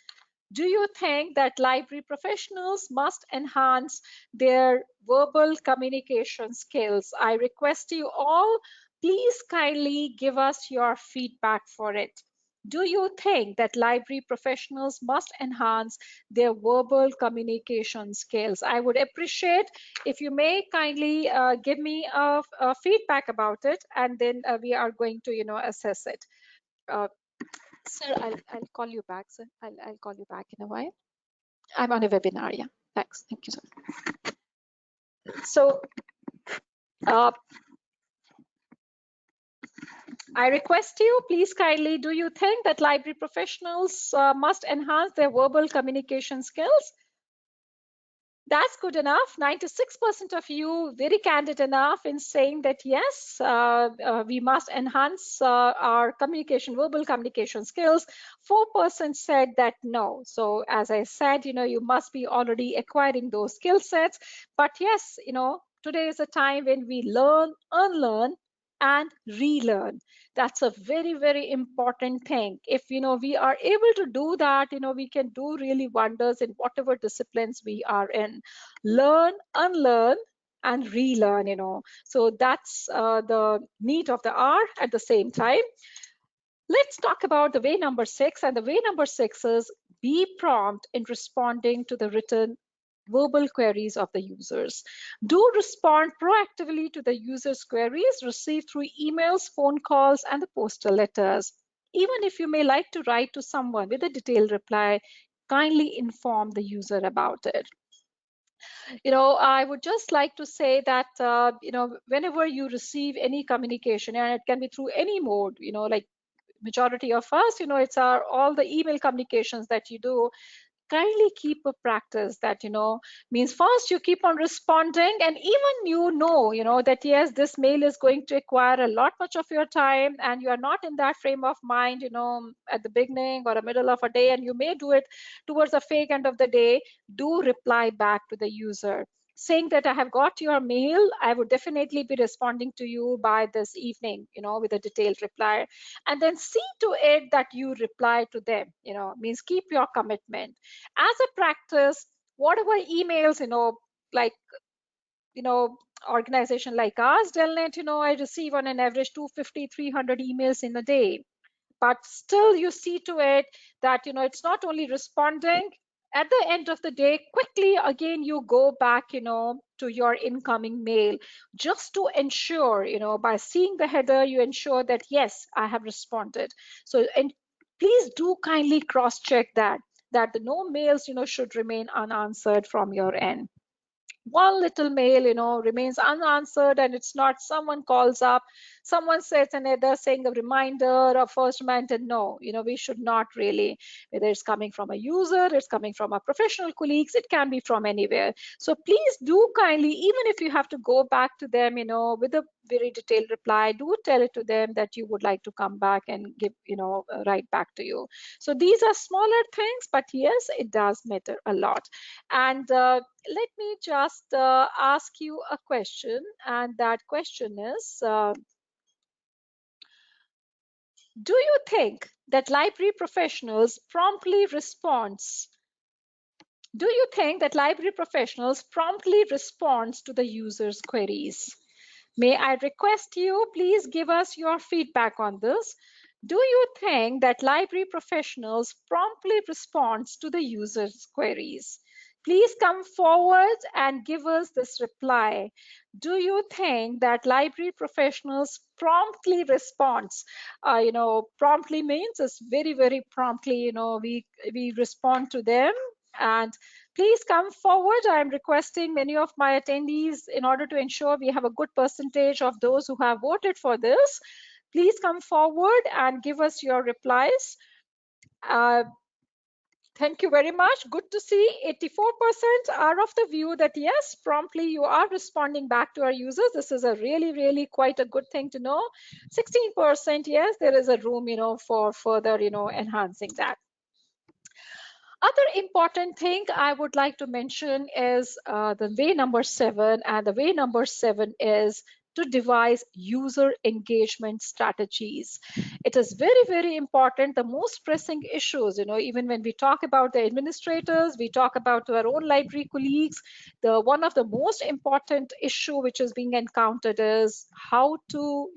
Do you think that library professionals must enhance their verbal communication skills? I request you all, please kindly give us your feedback for it. Do you think that library professionals must enhance their verbal communication skills? I would appreciate if you may kindly give me a feedback about it, and then we are going to, assess it. Uh, Sir, I'll call you back, sir. I'll call you back in a while. I'm on a webinar. Yeah, thanks. Thank you, sir. So I request you, please kindly, do you think that library professionals must enhance their verbal communication skills? That's good enough. 96% of you very candid enough in saying that yes, we must enhance our communication, verbal communication skills. 4% said that no. So as I said, you must be already acquiring those skill sets. But yes, today is a time when we learn, unlearn, and relearn. That's a very, very important thing. If we are able to do that, we can do really wonders in whatever disciplines we are in. Learn, unlearn, and relearn. So that's the need of the hour. At the same time, let's talk about the way number 6. And the way number 6 is be prompt in responding to the written verbal queries of the users. Do respond proactively to the users' queries received through emails, phone calls, and the postal letters. Even if you may like to write to someone with a detailed reply, kindly inform the user about it. I would just like to say that, whenever you receive any communication, and it can be through any mode, like majority of us, it's all the email communications that you do, kindly keep a practice that means first you keep on responding, and even that yes, this mail is going to require a lot much of your time, and you are not in that frame of mind at the beginning or the middle of a day, and you may do it towards the fake end of the day. Do reply back to the user saying that I have got your mail, I would definitely be responding to you by this evening, with a detailed reply. And then see to it that you reply to them, means keep your commitment. As a practice, whatever emails, like, organization like us, Delnet, I receive on an average 250, 300 emails in a day. But still you see to it that, it's not only responding. At the end of the day, quickly again, you go back, to your incoming mail, just to ensure, by seeing the header, you ensure that, yes, I have responded. So, and please do kindly cross check that the no mails, should remain unanswered from your end. One little mail remains unanswered, and it's not someone calls up, someone sets another saying a reminder or first reminder. No, we should not really, whether it's coming from a user, it's coming from our professional colleagues, it can be from anywhere. So please do kindly, even if you have to go back to them with a very detailed reply, do tell it to them that you would like to come back and give write back to you. So these are smaller things, but yes, it does matter a lot. And let me just ask you a question, and that question is, do you think that library professionals promptly responds do you think that library professionals promptly responds to the user's queries? May I request you, please give us your feedback on this. Do you think that library professionals promptly responds to the user's queries? Please come forward and give us this reply. Do you think that library professionals promptly responds? Promptly means it's very, very promptly, we respond to them. And please come forward. I'm requesting many of my attendees, in order to ensure we have a good percentage of those who have voted for this. Please come forward and give us your replies. Thank you very much. Good to see 84% are of the view that yes, promptly you are responding back to our users. This is a really, really quite a good thing to know. 16%, yes, there is a room, for further, enhancing that. Other important thing I would like to mention is the way number 7, and the way number 7 is to devise user engagement strategies. It is very, very important. The most pressing issues, even when we talk about the administrators, we talk about our own library colleagues, one of the most important issue which is being encountered is how to,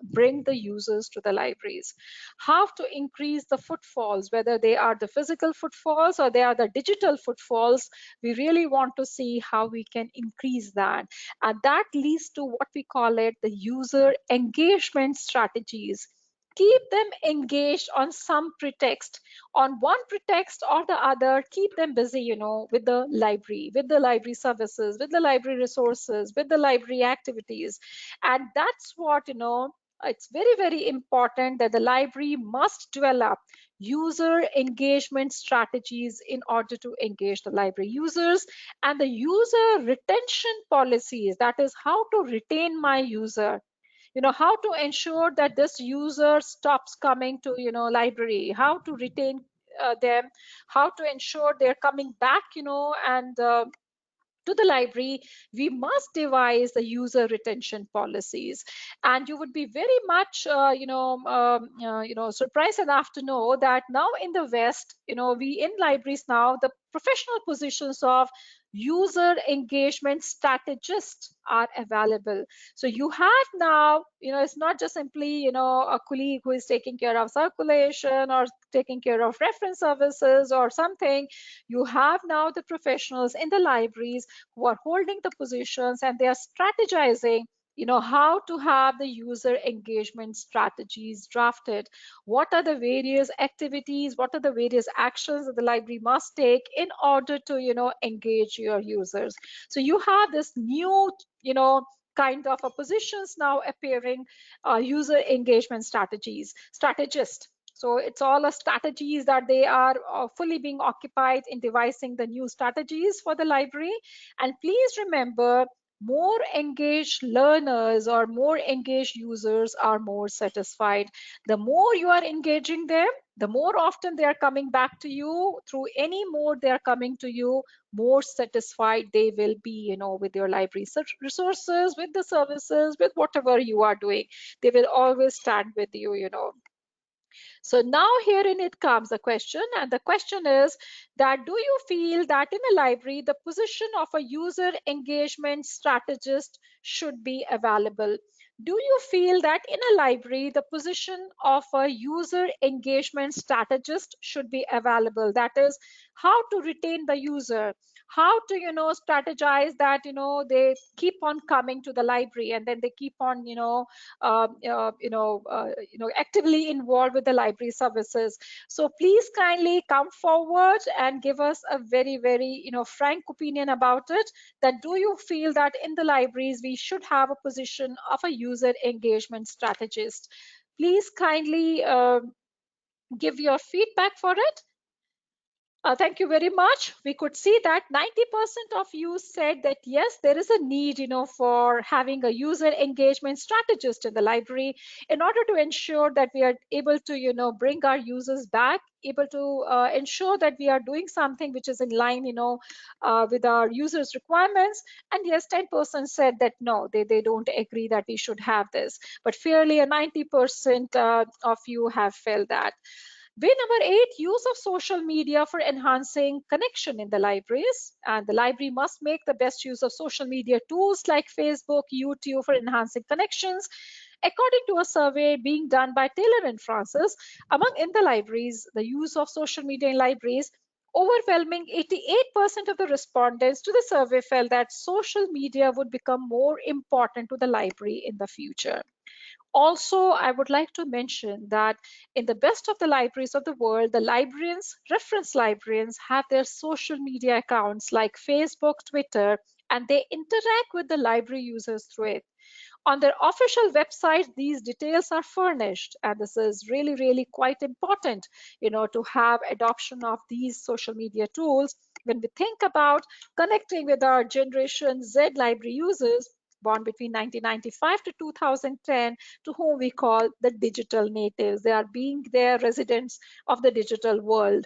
bring the users to the libraries, how to increase the footfalls, whether they are the physical footfalls or they are the digital footfalls. We really want to see how we can increase that. And that leads to what we call it the user engagement strategies. keep them engaged on some pretext, on one pretext or the other. Keep them busy, with the library, with the library services, with the library resources, with the library activities. And that's what, it's very, very important that the library must develop user engagement strategies in order to engage the library users, and the user retention policies, that is how to retain my user, how to ensure that this user stops coming to library, how to retain them, how to ensure they're coming back, and to the library. We must devise the user retention policies. And you would be very much surprised enough to know that now in the West, we in libraries now, the professional positions of user engagement strategist are available. So you have now, it's not just simply, a colleague who is taking care of circulation or taking care of reference services or something. You have now the professionals in the libraries who are holding the positions, and they are strategizing, how to have the user engagement strategies drafted. What are the various activities, what are the various actions that the library must take in order to engage your users. So you have this new, kind of a positions now appearing, user engagement strategist. So it's all a strategies that they are fully being occupied in devising the new strategies for the library. And please remember, more engaged learners or more engaged users are more satisfied. The more you are engaging them, the more often they are coming back to you, through any mode they are coming to you, more satisfied they will be, with your library resources, with the services, with whatever you are doing. They will always stand with you. So now herein it comes a question, and the question is that, do you feel that in a library, the position of a user engagement strategist should be available? Do you feel that in a library, the position of a user engagement strategist should be available? That is, how to retain the user, how to, strategize that, they keep on coming to the library, and then they keep on, actively involved with the library services. So please kindly come forward and give us a very, very, frank opinion about it. That, do you feel that in the libraries we should have a position of a user engagement strategist? Please kindly give your feedback for it. Thank you very much. We could see that 90% of you said that yes, there is a need, for having a user engagement strategist in the library in order to ensure that we are able to, bring our users back, able to ensure that we are doing something which is in line, with our users' requirements. And yes, 10% said that no, they don't agree that we should have this. But fairly, a 90% of you have felt that. Way number 8, use of social media for enhancing connection in the libraries. And the library must make the best use of social media tools like Facebook, YouTube for enhancing connections. According to a survey being done by Taylor and Francis, among in the libraries, the use of social media in libraries, overwhelming 88% of the respondents to the survey felt that social media would become more important to the library in the future. Also, I would like to mention that in the best of the libraries of the world, the librarians, reference librarians, have their social media accounts like Facebook, Twitter, and they interact with the library users through it. On their official website, these details are furnished, and this is really, really quite important, to have adoption of these social media tools when we think about connecting with our Generation Z library users born between 1995 to 2010, to whom we call the digital natives. They are being their residents of the digital world.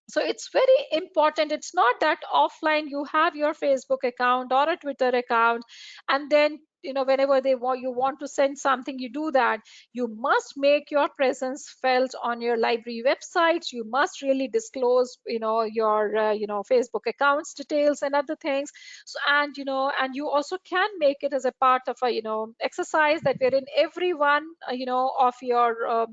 So it's very important. It's not that offline you have your Facebook account or a Twitter account, and then whenever you want to send something, you do that. You must make your presence felt on your library websites. You must really disclose your Facebook accounts details and other things. So, and you also can make it as a part of a exercise that wherein everyone of your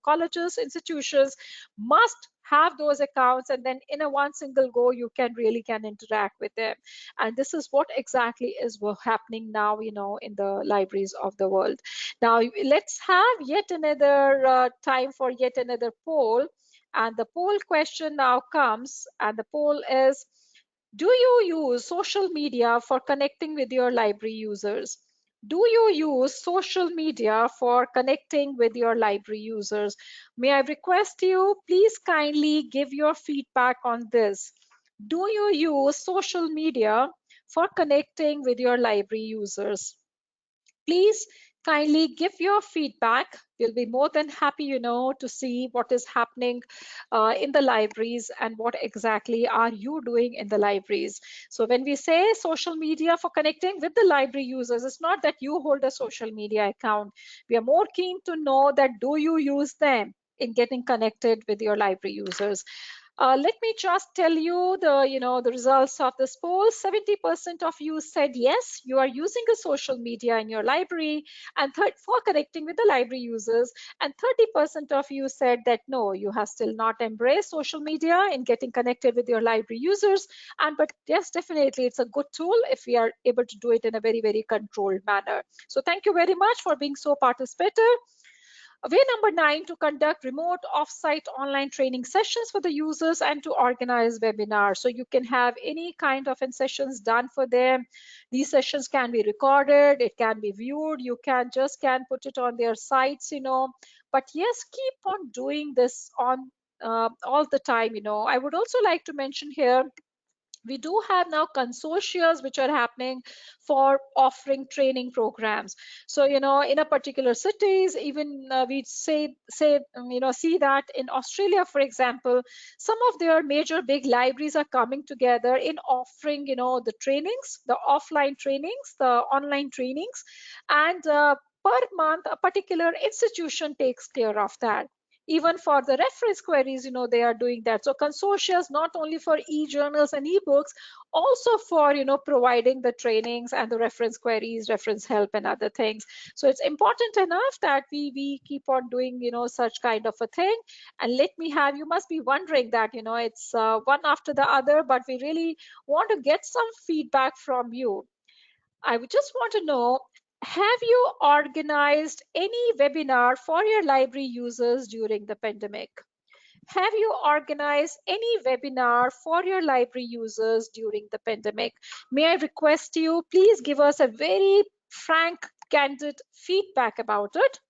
colleges, institutions must have those accounts, and then in a one single go can interact with them. And this is what exactly is happening now in the libraries of the world. Now let's have yet another time for yet another poll. And the poll question now comes, and the poll is, do you use social media for connecting with your library users? Do you use social media for connecting with your library users? May I request you, please kindly give your feedback on this. Do you use social media for connecting with your library users? Please kindly give your feedback. We'll be more than happy, to see what is happening in the libraries and what exactly are you doing in the libraries. So when we say social media for connecting with the library users, it's not that you hold a social media account. We are more keen to know that do you use them in getting connected with your library users. Let me just tell you the results of this poll. 70% of you said yes, you are using a social media in your library and for connecting with the library users. And 30% of you said that no, you have still not embraced social media in getting connected with your library users. But yes, definitely it's a good tool if we are able to do it in a very, very controlled manner. So thank you very much for being so participative. Way number 9, to conduct remote offsite online training sessions for the users and to organize webinars. So you can have any kind of sessions done for them. These sessions can be recorded, it can be viewed, you can put it on their sites, But yes, keep on doing this on all the time, I would also like to mention here, we do have now consortia which are happening for offering training programs. So in a particular cities, even we see that in Australia, for example, some of their major big libraries are coming together in offering the trainings, the offline trainings, the online trainings, and per month a particular institution takes care of that. Even for the reference queries, they are doing that. So consortia not only for e-journals and e-books, also for providing the trainings and the reference queries, reference help, and other things. So it's important enough that we keep on doing such kind of a thing. And let me have, you must be wondering that it's one after the other, but we really want to get some feedback from you. I would just want to know, have you organized any webinar for your library users during the pandemic? Have you organized any webinar for your library users during the pandemic? May I request you, please give us a very frank, candid feedback about it.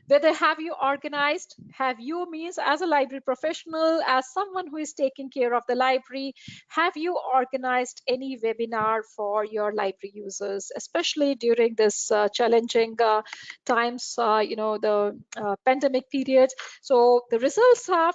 Whether have you organized, have you means as a library professional, as someone who is taking care of the library, have you organized any webinar for your library users, especially during this challenging times, the pandemic period? So the results are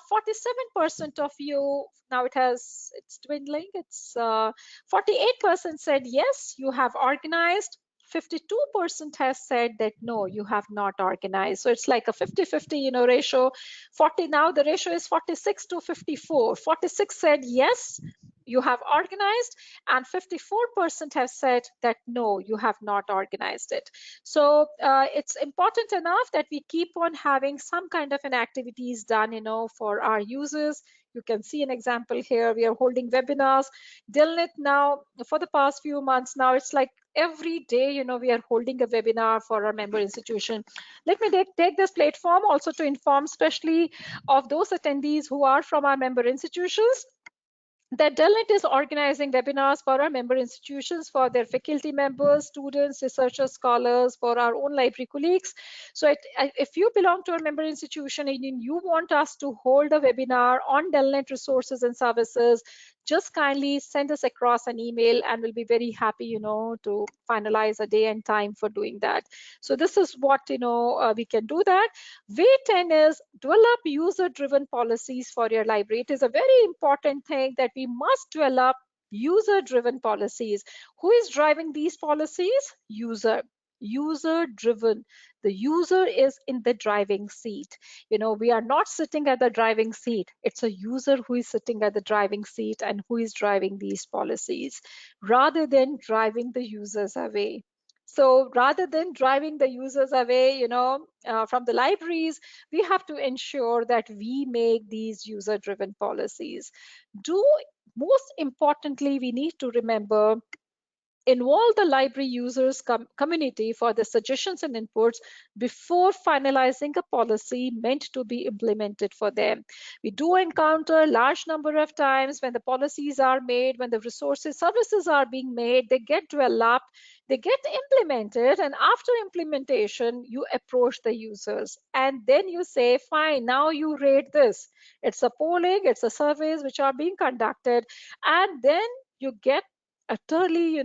47% of you, now it's dwindling, it's 48% said yes, you have organized. 52% has said that no, you have not organized. So it's like a 50-50 ratio. 40, now the ratio is 46 to 54. 46 said yes, you have organized, and 54% have said that no, you have not organized it. So it's important enough that we keep on having some kind of an activities done for our users. You can see an example here. We are holding webinars. DELNET now, for the past few months now, it's like every day we are holding a webinar for our member institution. Let me take this platform also to inform especially of those attendees who are from our member institutions that DELNET is organizing webinars for our member institutions, for their faculty members, students, researchers, scholars, for our own library colleagues. So if you belong to a member institution and you want us to hold a webinar on DELNET resources and services, just kindly send us across an email and we'll be very happy, to finalize a day and time for doing that. So this is what, we can do that. Way 10 is develop user-driven policies for your library. It is a very important thing that we must develop user-driven policies. Who is driving these policies? User-driven. The user is in the driving seat. We are not sitting at the driving seat. It's a user who is sitting at the driving seat and who is driving these policies rather than driving the users away. So rather than driving the users away, from the libraries, we have to ensure that we make these user-driven policies. Most importantly, we need to remember Involve the library users community for the suggestions and inputs before finalizing a policy meant to be implemented for them. We do encounter a large number of times when the policies are made, when the resources, services are being made, they get developed, they get implemented, and after implementation, you approach the users and then you say, fine, now you rate this. It's a polling, it's a surveys which are being conducted, and then you get utterly,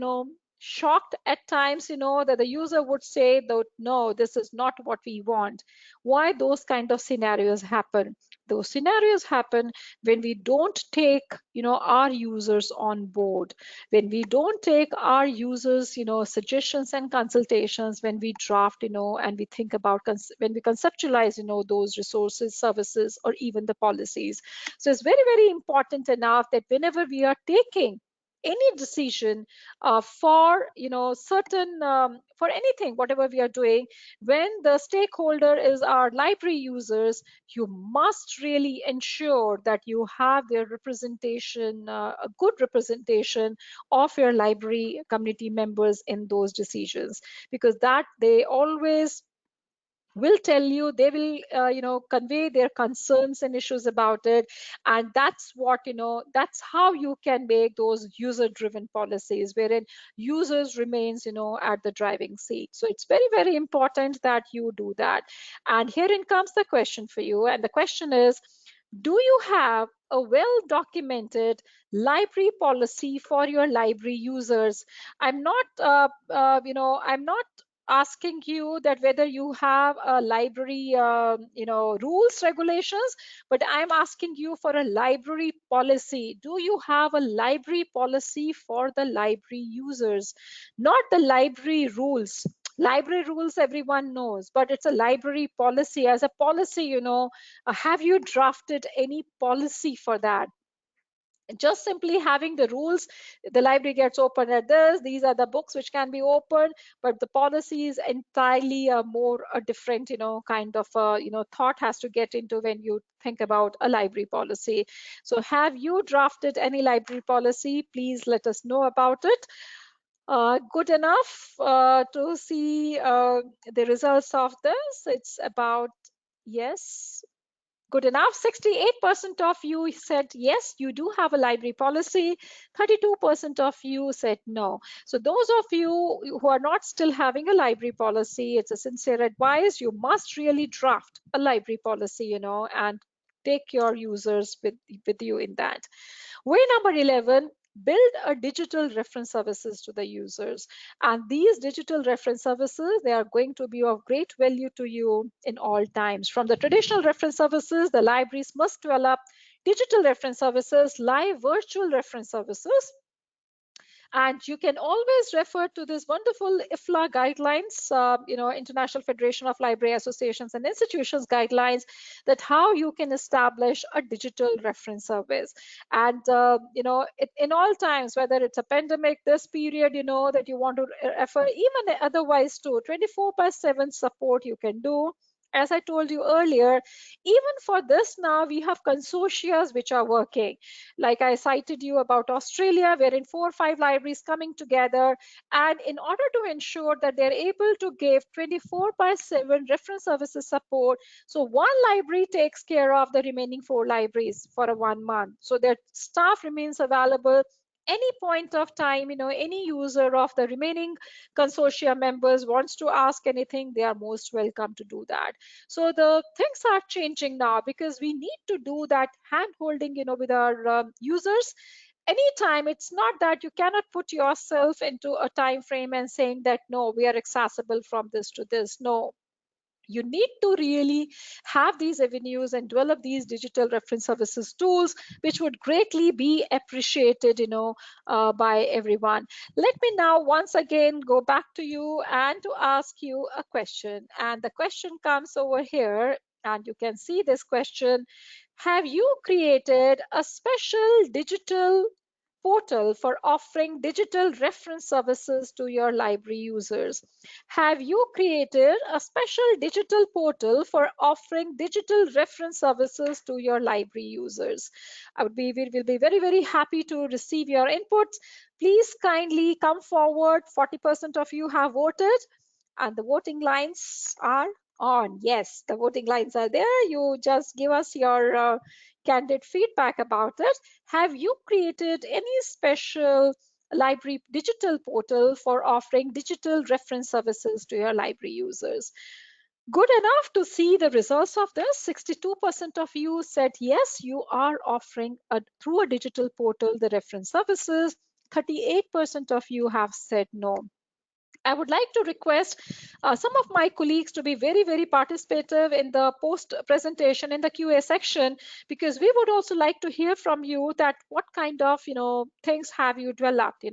shocked at times, that the user would say that no, this is not what we want. Why those kind of scenarios happen? Those scenarios happen when we don't take, our users on board, when we don't take our users, suggestions and consultations, when we draft, and we think about when we conceptualize, those resources, services, or even the policies. So it's very, very important enough that whenever we are taking any decision for certain for anything whatever we are doing, when the stakeholder is our library users, you must really ensure that you have their representation, a good representation of your library community members in those decisions, because that they always will tell you, they will convey their concerns and issues about it. And that's what, that's how you can make those user driven policies wherein users remains, at the driving seat. So it's very, very important that you do that. And herein comes the question for you, and the question is, do you have a well documented library policy for your library users? I'm not I'm not asking you that whether you have a library rules, regulations, but I'm asking you for a library policy. Do you have a library policy for the library users? Not the library rules. Library rules everyone knows, but it's a library policy. As a policy, have you drafted any policy for that? Just simply having the rules, the library gets open at this, these are the books which can be opened, but the policy is entirely a more a different, kind of thought has to get into when you think about a library policy. So have you drafted any library policy? Please let us know about it. Good enough to see the results of this. It's about, yes, good enough. 68% of you said yes, you do have a library policy. 32% of you said no. So those of you who are not still having a library policy, it's a sincere advice. You must really draft a library policy, and take your users with you in that. Way number 11, build a digital reference services to the users. And these digital reference services, they are going to be of great value to you in all times. From the traditional reference services, the libraries must develop digital reference services, live virtual reference services. And you can always refer to this wonderful IFLA guidelines, International Federation of Library Associations and Institutions guidelines, that how you can establish a digital reference service. And, in all times, whether it's a pandemic, this period, that you want to refer, even otherwise too, 24/7 support you can do. As I told you earlier, even for this now, we have consortia which are working. Like I cited you about Australia, wherein 4 or 5 libraries coming together. And in order to ensure that they're able to give 24/7 reference services support, so one library takes care of the remaining 4 libraries for a 1 month. So their staff remains available any point of time. Any user of the remaining consortia members wants to ask anything, they are most welcome to do that. So the things are changing now, because we need to do that hand holding, with our users anytime. It's not that you cannot put yourself into a time frame and saying that no, we are accessible from this to this. No, you need to really have these avenues and develop these digital reference services tools, which would greatly be appreciated, by everyone. Let me now once again go back to you and to ask you a question. And the question comes over here, and you can see this question: have you created a special digital portal for offering digital reference services to your library users? Have you created a special digital portal for offering digital reference services to your library users? We will be very, very happy to receive your inputs. Please kindly come forward. 40% of you have voted, and the voting lines are on. Yes, the voting lines are there. You just give us your candid feedback about it. Have you created any special library digital portal for offering digital reference services to your library users? Good enough to see the results of this. 62% of you said yes, you are offering through a digital portal the reference services. 38% of you have said no. I would like to request some of my colleagues to be very, very participative in the post presentation in the QA section, because we would also like to hear from you that what kind of, things have you developed,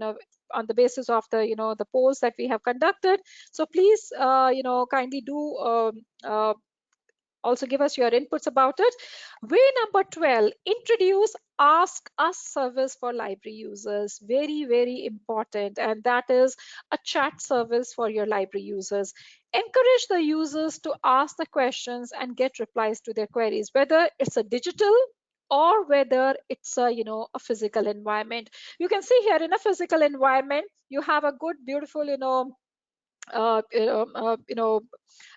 on the basis of the, the polls that we have conducted. So please, kindly do also give us your inputs about it. Way number 12, introduce Ask Us service for library users. Very, very important. And that is a chat service for your library users. Encourage the users to ask the questions and get replies to their queries, whether it's a digital or whether it's a, a physical environment. You can see here in a physical environment, you have a good, beautiful, uh, uh, uh, you know,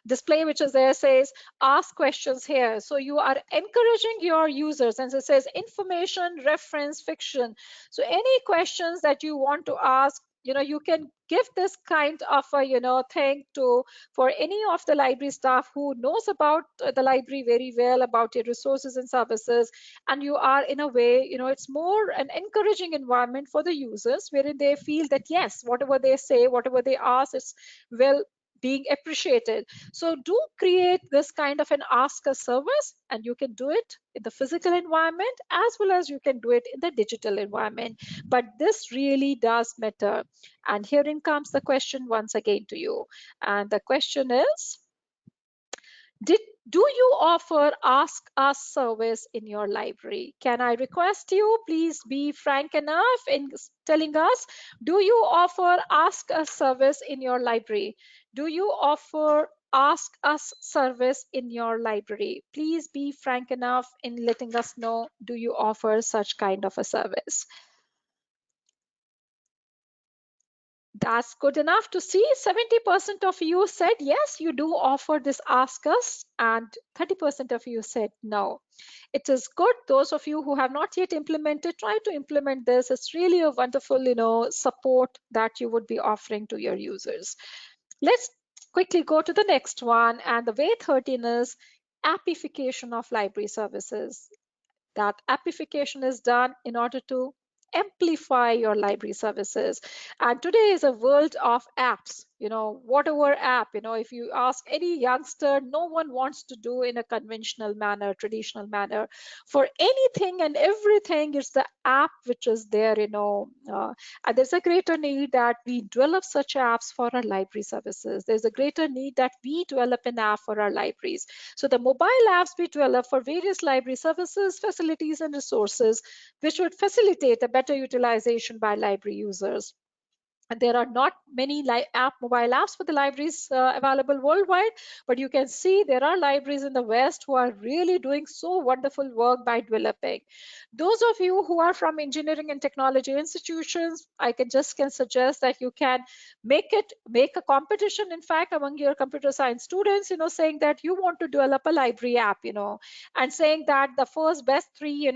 display which is there, says ask questions here. So you are encouraging your users, and it says information, reference, fiction. So any questions that you want to ask, you can give this kind of a thing to for any of the library staff who knows about the library very well, about your resources and services. And you are, in a way, it's more an encouraging environment for the users, wherein they feel that yes, whatever they say, whatever they ask, is well being appreciated. So do create this kind of an ask a service, and you can do it in the physical environment as well as you can do it in the digital environment. But this really does matter. And herein comes the question once again to you. And the question is, did do you offer Ask Us service in your library? Can I request you, please be frank enough in telling us, do you offer Ask Us service in your library? Do you offer Ask Us service in your library? Please be frank enough in letting us know, do you offer such kind of a service? That's good enough to see. 70% of you said yes, you do offer this Ask Us, and 30% of you said no. It is good. Those of you who have not yet implemented, try to implement this. It's really a wonderful, support that you would be offering to your users. Let's quickly go to the next one. And the way 13 is appification of library services. That appification is done in order to amplify your library services. And today is a world of apps. Whatever app, if you ask any youngster, no one wants to do in a conventional manner, traditional manner. For anything and everything, it's the app which is there. And there's a greater need that we develop such apps for our library services. There's a greater need that we develop an app for our libraries. So the mobile apps we develop for various library services, facilities, and resources, which would facilitate a better utilization by library users. And there are not many mobile apps for the libraries available worldwide, but you can see there are libraries in the West who are really doing so wonderful work by developing. Those of you who are from engineering and technology institutions, I can suggest that you can make a competition, in fact, among your computer science students, saying that you want to develop a library app, and saying that the first best three,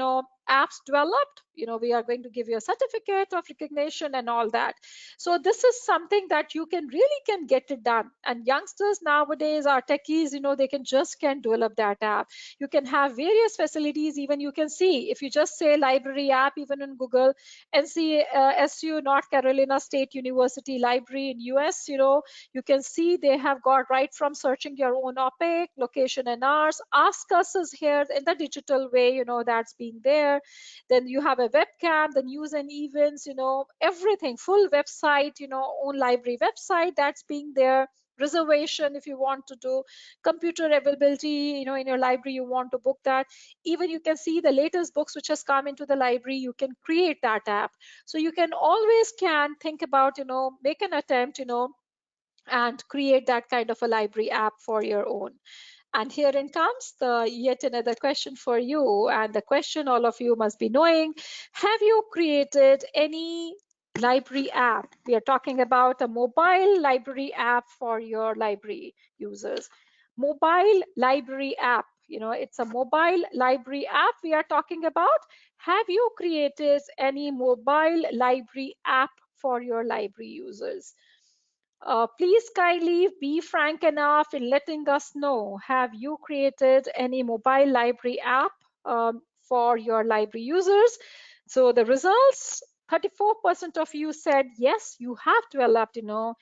apps developed, we are going to give you a certificate of recognition and all that. So this is something that you can get it done. And youngsters nowadays are techies, they can develop that app. You can have various facilities. Even you can see, if you just say library app, even in Google, SU, North Carolina State University Library in US, you can see they have got right from searching your own OPIC, location and hours. Ask Us is here in the digital way, that's being there. Then you have a webcam, the news and events, everything, full website, own library website that's being there, reservation if you want to do, computer availability, in your library you want to book that. Even you can see the latest books which has come into the library, you can create that app. So you can always can think about, make an attempt, and create that kind of a library app for your own. And here in comes the yet another question for you. And the question all of you must be knowing, have you created any library app? We are talking about a mobile library app for your library users. Mobile library app, it's a mobile library app we are talking about. Have you created any mobile library app for your library users? Please kindly be frank enough in letting us know, have you created any mobile library app for your library users? So the results, 34% of you said yes, you have developed, 66%,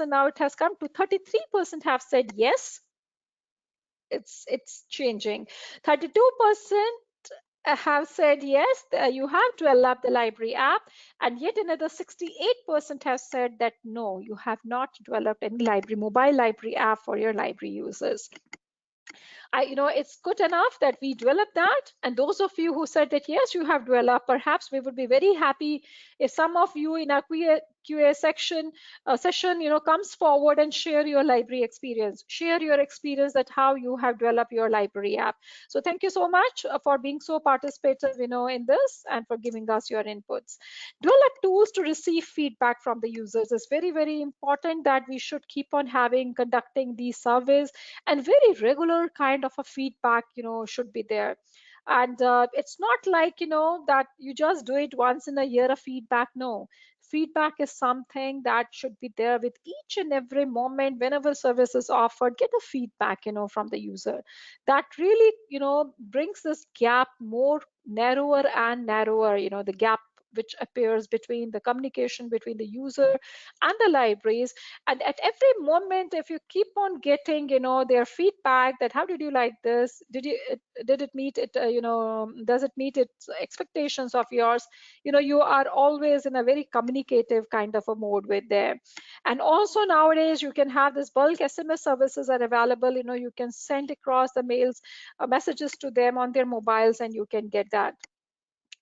now it has come to 33% have said yes. It's changing. 32% have said yes, you have developed the library app, and yet another 68% have said that no, you have not developed any mobile library app for your library users. It's good enough that we developed that. And those of you who said that yes, you have developed, perhaps we would be very happy if some of you in our QA section session, comes forward and share your library experience, share your experience that how you have developed your library app. So thank you so much for being so participative, in this and for giving us your inputs. Develop tools to receive feedback from the users. It's very, very important that we should keep on conducting these surveys, and very regular kind of a feedback should be there. And it's not like that you just do it once in a year of feedback. No, feedback is something that should be there with each and every moment. Whenever service is offered, get a feedback from the user. That really brings this gap more narrower and narrower, the gap which appears between the communication between the user and the libraries. And at every moment, if you keep on getting their feedback, that how did you like this, did it meet it, does it meet its expectations of yours, you are always in a very communicative kind of a mode with them. And also nowadays you can have this bulk SMS services are available. You can send across the mails, messages to them on their mobiles, and you can get that.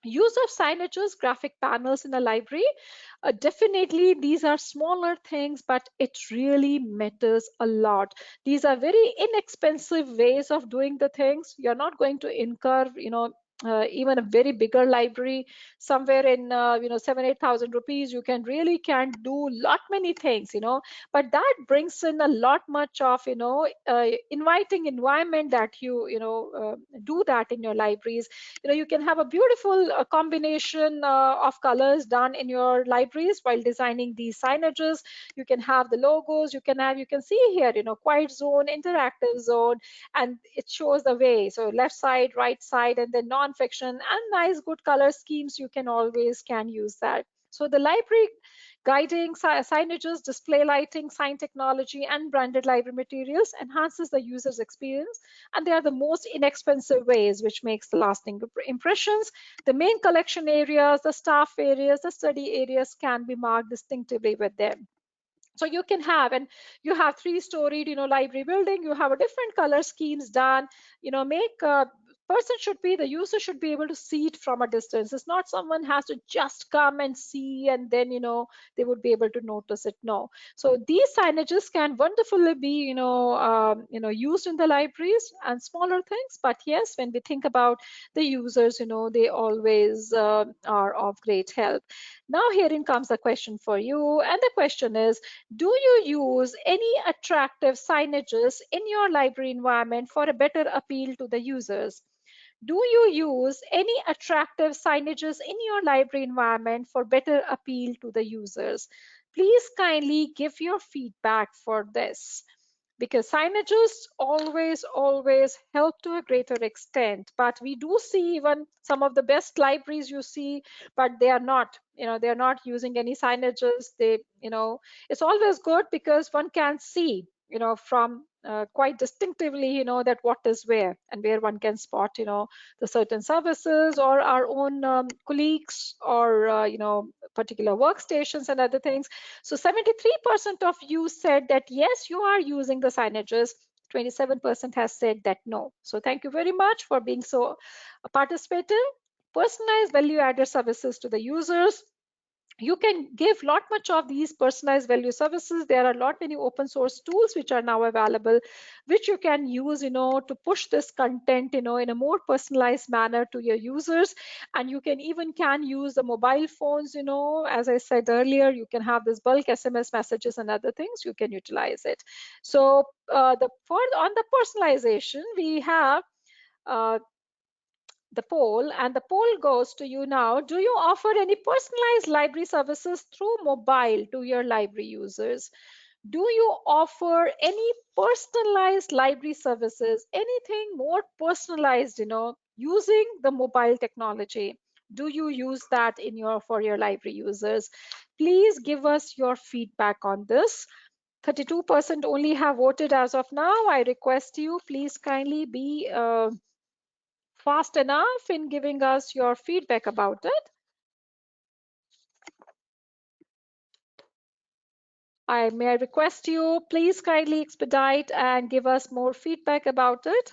Use of signages, graphic panels in a library, definitely these are smaller things, but it really matters a lot. These are very inexpensive ways of doing the things. You're not going to incur even a very bigger library somewhere in 7,000-8,000 rupees. You can do lot many things, but that brings in a lot much of inviting environment that you do that in your libraries. You can have a beautiful combination of colors done in your libraries while designing these signages. You can have the logos, you can see here quiet zone, interactive zone, and it shows the way. So left side, right side, and then non-fiction and nice good color schemes, you can always use that. So the library guiding, signages, display lighting, sign technology, and branded library materials enhances the user's experience, and they are the most inexpensive ways which makes the lasting impressions. The main collection areas, the staff areas, the study areas can be marked distinctively with them. So you can have, and you have three-storied library building, you have a different color schemes done, make the user should be able to see it from a distance. It's not someone has to just come and see and then they would be able to notice it. No. So these signages can wonderfully be used in the libraries and smaller things, but yes, when we think about the users, they always are of great help. Now herein comes a question for you, and the question is, do you use any attractive signages in your library environment for a better appeal to the users? Do you use any attractive signages in your library environment for better appeal to the users? Please kindly give your feedback for this, because signages always help to a greater extent. But we do see even some of the best libraries you see, but they are not they're not using any signages. It's always good because one can see from quite distinctively, that what is where and where one can spot, the certain services or our own colleagues or, particular workstations and other things. So 73% of you said that yes, you are using the signages. 27% has said that no. So thank you very much for being so participative. Personalized value added services to the users. You can give lot much of these personalized value services. There are a lot many open source tools which are now available, which you can use, to push this content, in a more personalized manner to your users. And you can even use the mobile phones, as I said earlier, you can have this bulk SMS messages and other things, you can utilize it. So on the personalization, we have uh, the poll, and the poll goes to you now. Do you offer any personalized library services through mobile to your library users? Do you offer any personalized library services, anything more personalized, using the mobile technology? Do you use that for your library users? Please give us your feedback on this. 32% only have voted as of now. I request you, please kindly be fast enough in giving us your feedback about it. May I request you, please kindly expedite and give us more feedback about it.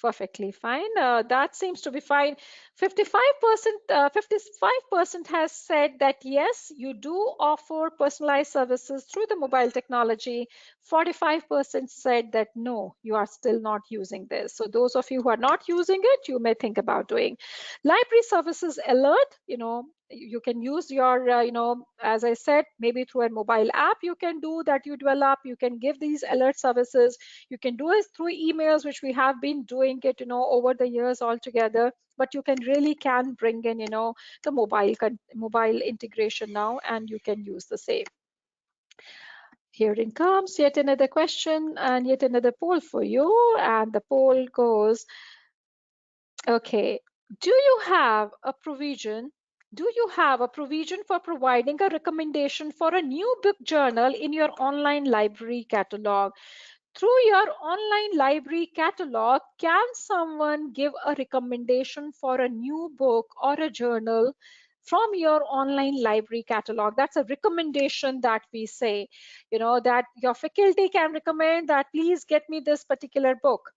Perfectly fine. That seems to be fine. 55% has said that yes, you do offer personalized services through the mobile technology. 45% said that no, you are still not using this. So those of you who are not using it, you may think about doing. Library services alert, you can use your, as I said, maybe through a mobile app, you can do that, you develop, you can give these alert services. You can do it through emails, which we have been doing it, over the years altogether. But you can bring in, the mobile integration now, and you can use the same. Here it comes, yet another question and yet another poll for you. And the poll goes, okay, do you have a provision? Do you have a provision for providing a recommendation for a new book journal in your online library catalog? Through your online library catalog, can someone give a recommendation for a new book or a journal from your online library catalog? That's a recommendation that we say, that your faculty can recommend that please get me this particular book,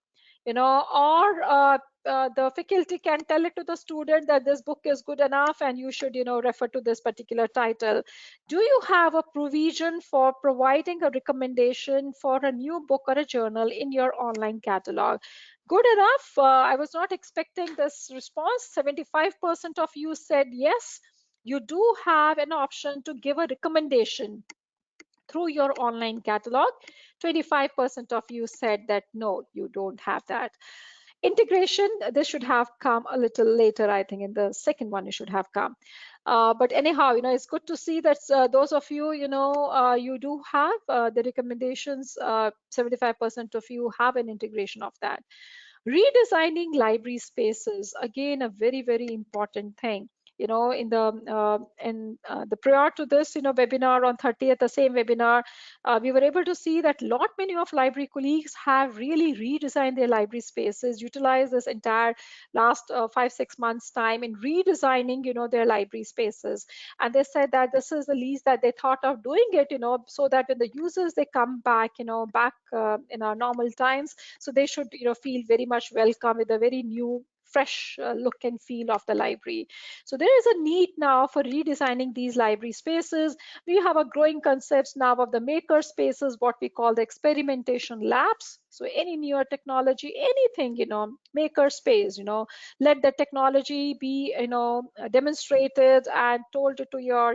or the faculty can tell it to the student that this book is good enough and you should, refer to this particular title. Do you have a provision for providing a recommendation for a new book or a journal in your online catalog? Good enough. I was not expecting this response. 75% of you said yes, you do have an option to give a recommendation through your online catalog. 25% of you said that no, you don't have that. Integration, this should have come a little later. I think in the second one it should have come. But anyhow, it's good to see that those of you, you do have the recommendations. 75% of you have an integration of that. Redesigning library spaces, again, a very, very important thing. In the prior to this, webinar on 30th, the same webinar, we were able to see that lot many of library colleagues have really redesigned their library spaces, utilized this entire last 5-6 months time in redesigning, their library spaces. And they said that this is the least that they thought of doing it, so that when the users, they come back, back in our normal times, so they should, feel very much welcome with a very new, fresh look and feel of the library. So there is a need now for redesigning these library spaces. We have a growing concepts now of the maker spaces, what we call the experimentation labs. So any newer technology, anything, maker space, let the technology be, demonstrated and told to your,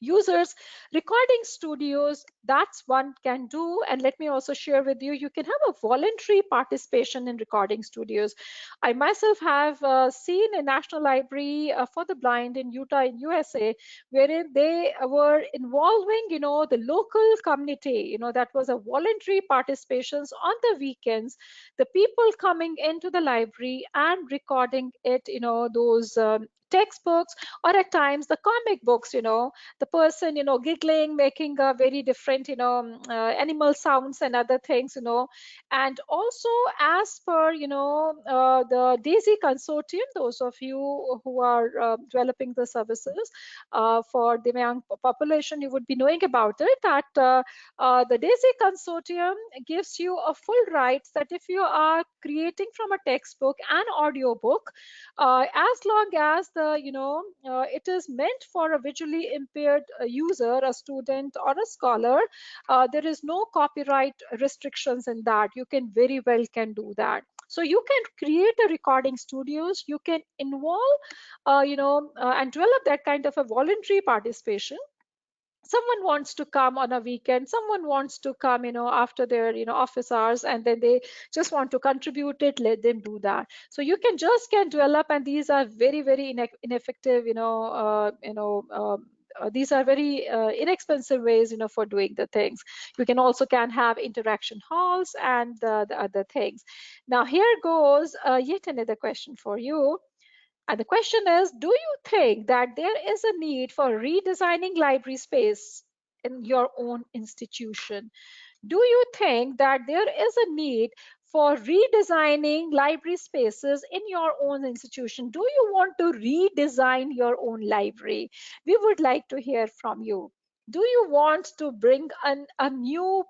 users. Recording studios, that's one can do. And let me also share with you, you can have a voluntary participation in recording studios. I myself have seen a national library for the blind in Utah in USA, wherein they were involving, the local community. That was a voluntary participations on the weekends, the people coming into the library and recording it, those textbooks, or at times the comic books, the person, giggling, making a very different, animal sounds and other things, and also as per, the DAISY consortium, those of you who are developing the services for the young population, you would be knowing about it, that the DAISY consortium gives you a full rights that if you are creating from a textbook and audio book, as long as the it is meant for a visually impaired user, a student or a scholar, there is no copyright restrictions in that. You can very well can do that. So you can create a recording studios, you can involve and develop that kind of a voluntary participation. Someone wants to come on a weekend, someone wants to come after their office hours, and then they just want to contribute it, let them do that. So you can develop, and these are very very ineffective, these are very inexpensive ways for doing the things. You can also have interaction halls and the other things. Now here goes yet another question for you, and the question is, do you think that there is a need for redesigning library space in your own institution? Do you think that there is a need for redesigning library spaces in your own institution? Do you want to redesign your own library? We would like to hear from you. Do you want to bring a new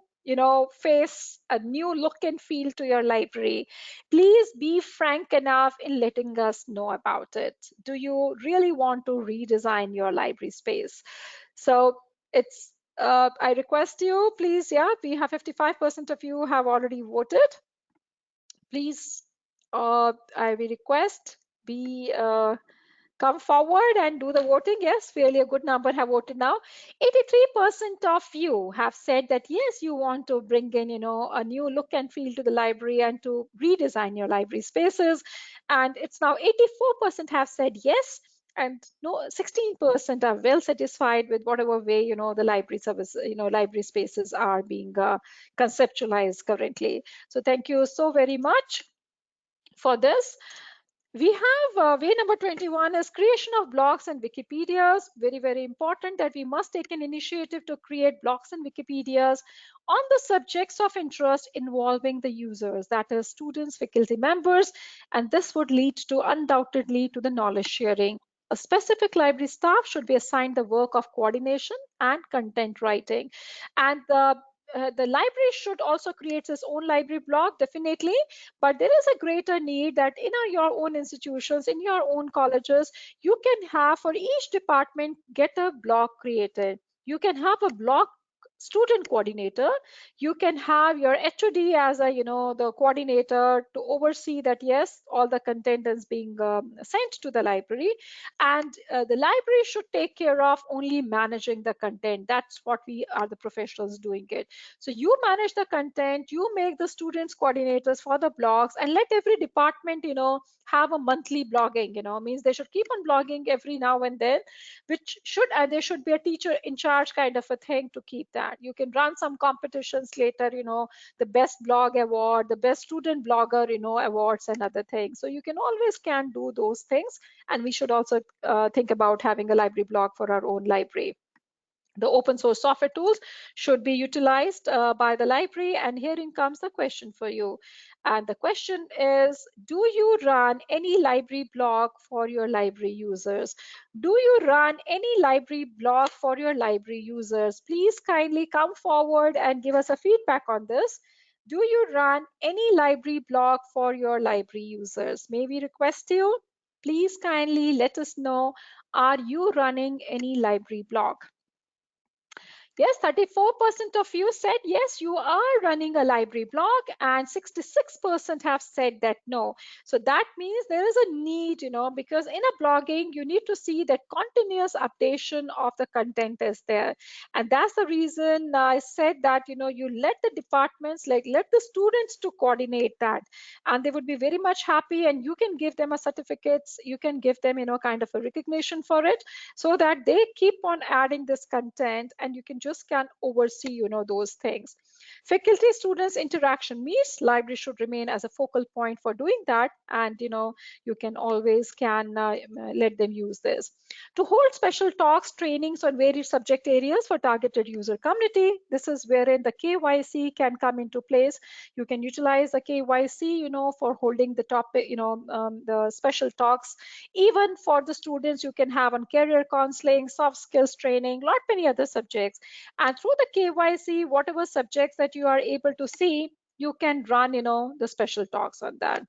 face, a new look and feel to your library? Please be frank enough in letting us know about it. Do you really want to redesign your library space? So it's I request you, please, yeah, we have 55% of you have already voted. Please, I will request, be come forward and do the voting. Yes, fairly a good number have voted now. 83% of you have said that yes, you want to bring in, a new look and feel to the library and to redesign your library spaces. And it's now 84% have said yes, and no 16% are well satisfied with whatever way the library service, library spaces are being conceptualized currently. So thank you so very much for this. We have way number 21 is creation of blogs and Wikipedias. Very, very important that we must take an initiative to create blogs and Wikipedias on the subjects of interest involving the users, that is students, faculty members, and this would lead to undoubtedly to the knowledge sharing. A specific library staff should be assigned the work of coordination and content writing. And the library should also create its own library blog, definitely, but there is a greater need that in your own institutions, in your own colleges, you can have for each department get a blog created. You can have a blog student coordinator. You can have your HOD as a the coordinator to oversee that yes, all the content is being sent to the library, and the library should take care of only managing the content. That's what we are the professionals doing it. So you manage the content, you make the students coordinators for the blogs, and let every department have a monthly blogging, means they should keep on blogging every now and then, which should, and there should be a teacher in charge kind of a thing to keep that. You can run some competitions later, the best blog award, the best student blogger awards and other things. So you can always can do those things, and we should also think about having a library blog for our own library. The open source software tools should be utilized by the library. And herein comes the question for you. And the question is, do you run any library blog for your library users? Do you run any library blog for your library users? Please kindly come forward and give us a feedback on this. Do you run any library blog for your library users? May we request you? Please kindly let us know, are you running any library blog? Yes, 34% of you said yes, you are running a library blog, and 66% have said that no. So that means there is a need, because in a blogging, you need to see that continuous updation of the content is there. And that's the reason I said that, you let the departments, like let the students to coordinate that. And they would be very much happy, and you can give them a certificates, you can give them, kind of a recognition for it, so that they keep on adding this content, and you can just just can oversee, those things. Faculty students interaction means library should remain as a focal point for doing that, and you can always let them use this to hold special talks, trainings on various subject areas for targeted user community. This is wherein the KYC can come into place. You can utilize the KYC, for holding the topic, the special talks. Even for the students, you can have on career counseling, soft skills training, lot many other subjects. And through the KYC, whatever subjects that you are able to see, you can run, the special talks on that.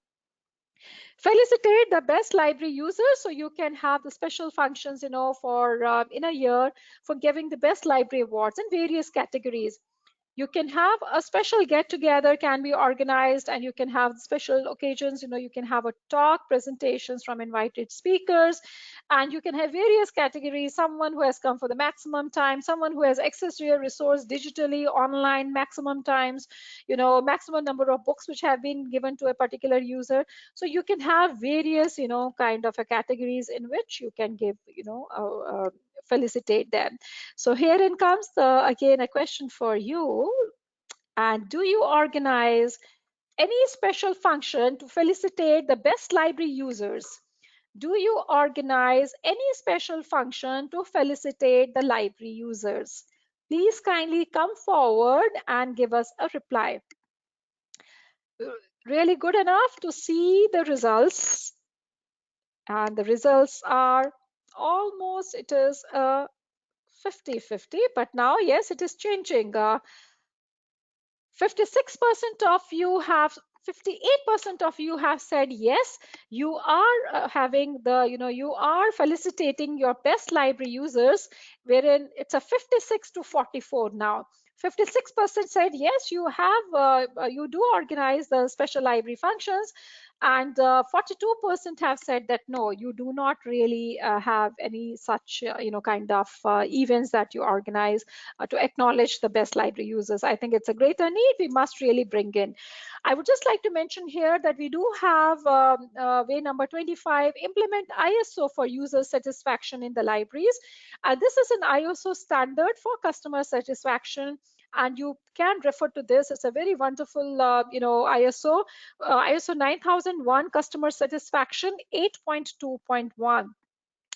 Felicitate the best library users, so you can have the special functions, for in a year for giving the best library awards in various categories. You can have a special get together can be organized, and you can have special occasions. You can have a talk, presentations from invited speakers, and you can have various categories: someone who has come for the maximum time, someone who has access to your resource digitally online maximum times, maximum number of books which have been given to a particular user. So you can have various kind of a categories in which you can give felicitate them. So herein comes again a question for you. And do you organize any special function to felicitate the best library users? Do you organize any special function to felicitate the library users? Please kindly come forward and give us a reply. Really good enough to see the results. And the results are almost, it is a 50-50, but now, yes, it is changing. 56% of you have 58% of you have said yes, you are having the you are felicitating your best library users, wherein it's a 56 to 44 now. 56% said yes, you have you do organize the special library functions, and 42% have said that no, you do not really have any such kind of events that you organize to acknowledge the best library users. I think it's a greater need we must really bring in. I would just like to mention here that we do have way number 25, implement ISO for user satisfaction in the libraries. This is an ISO standard for customer satisfaction, and you can refer to this. It's a very wonderful ISO, ISO 9001 customer satisfaction 8.2.1.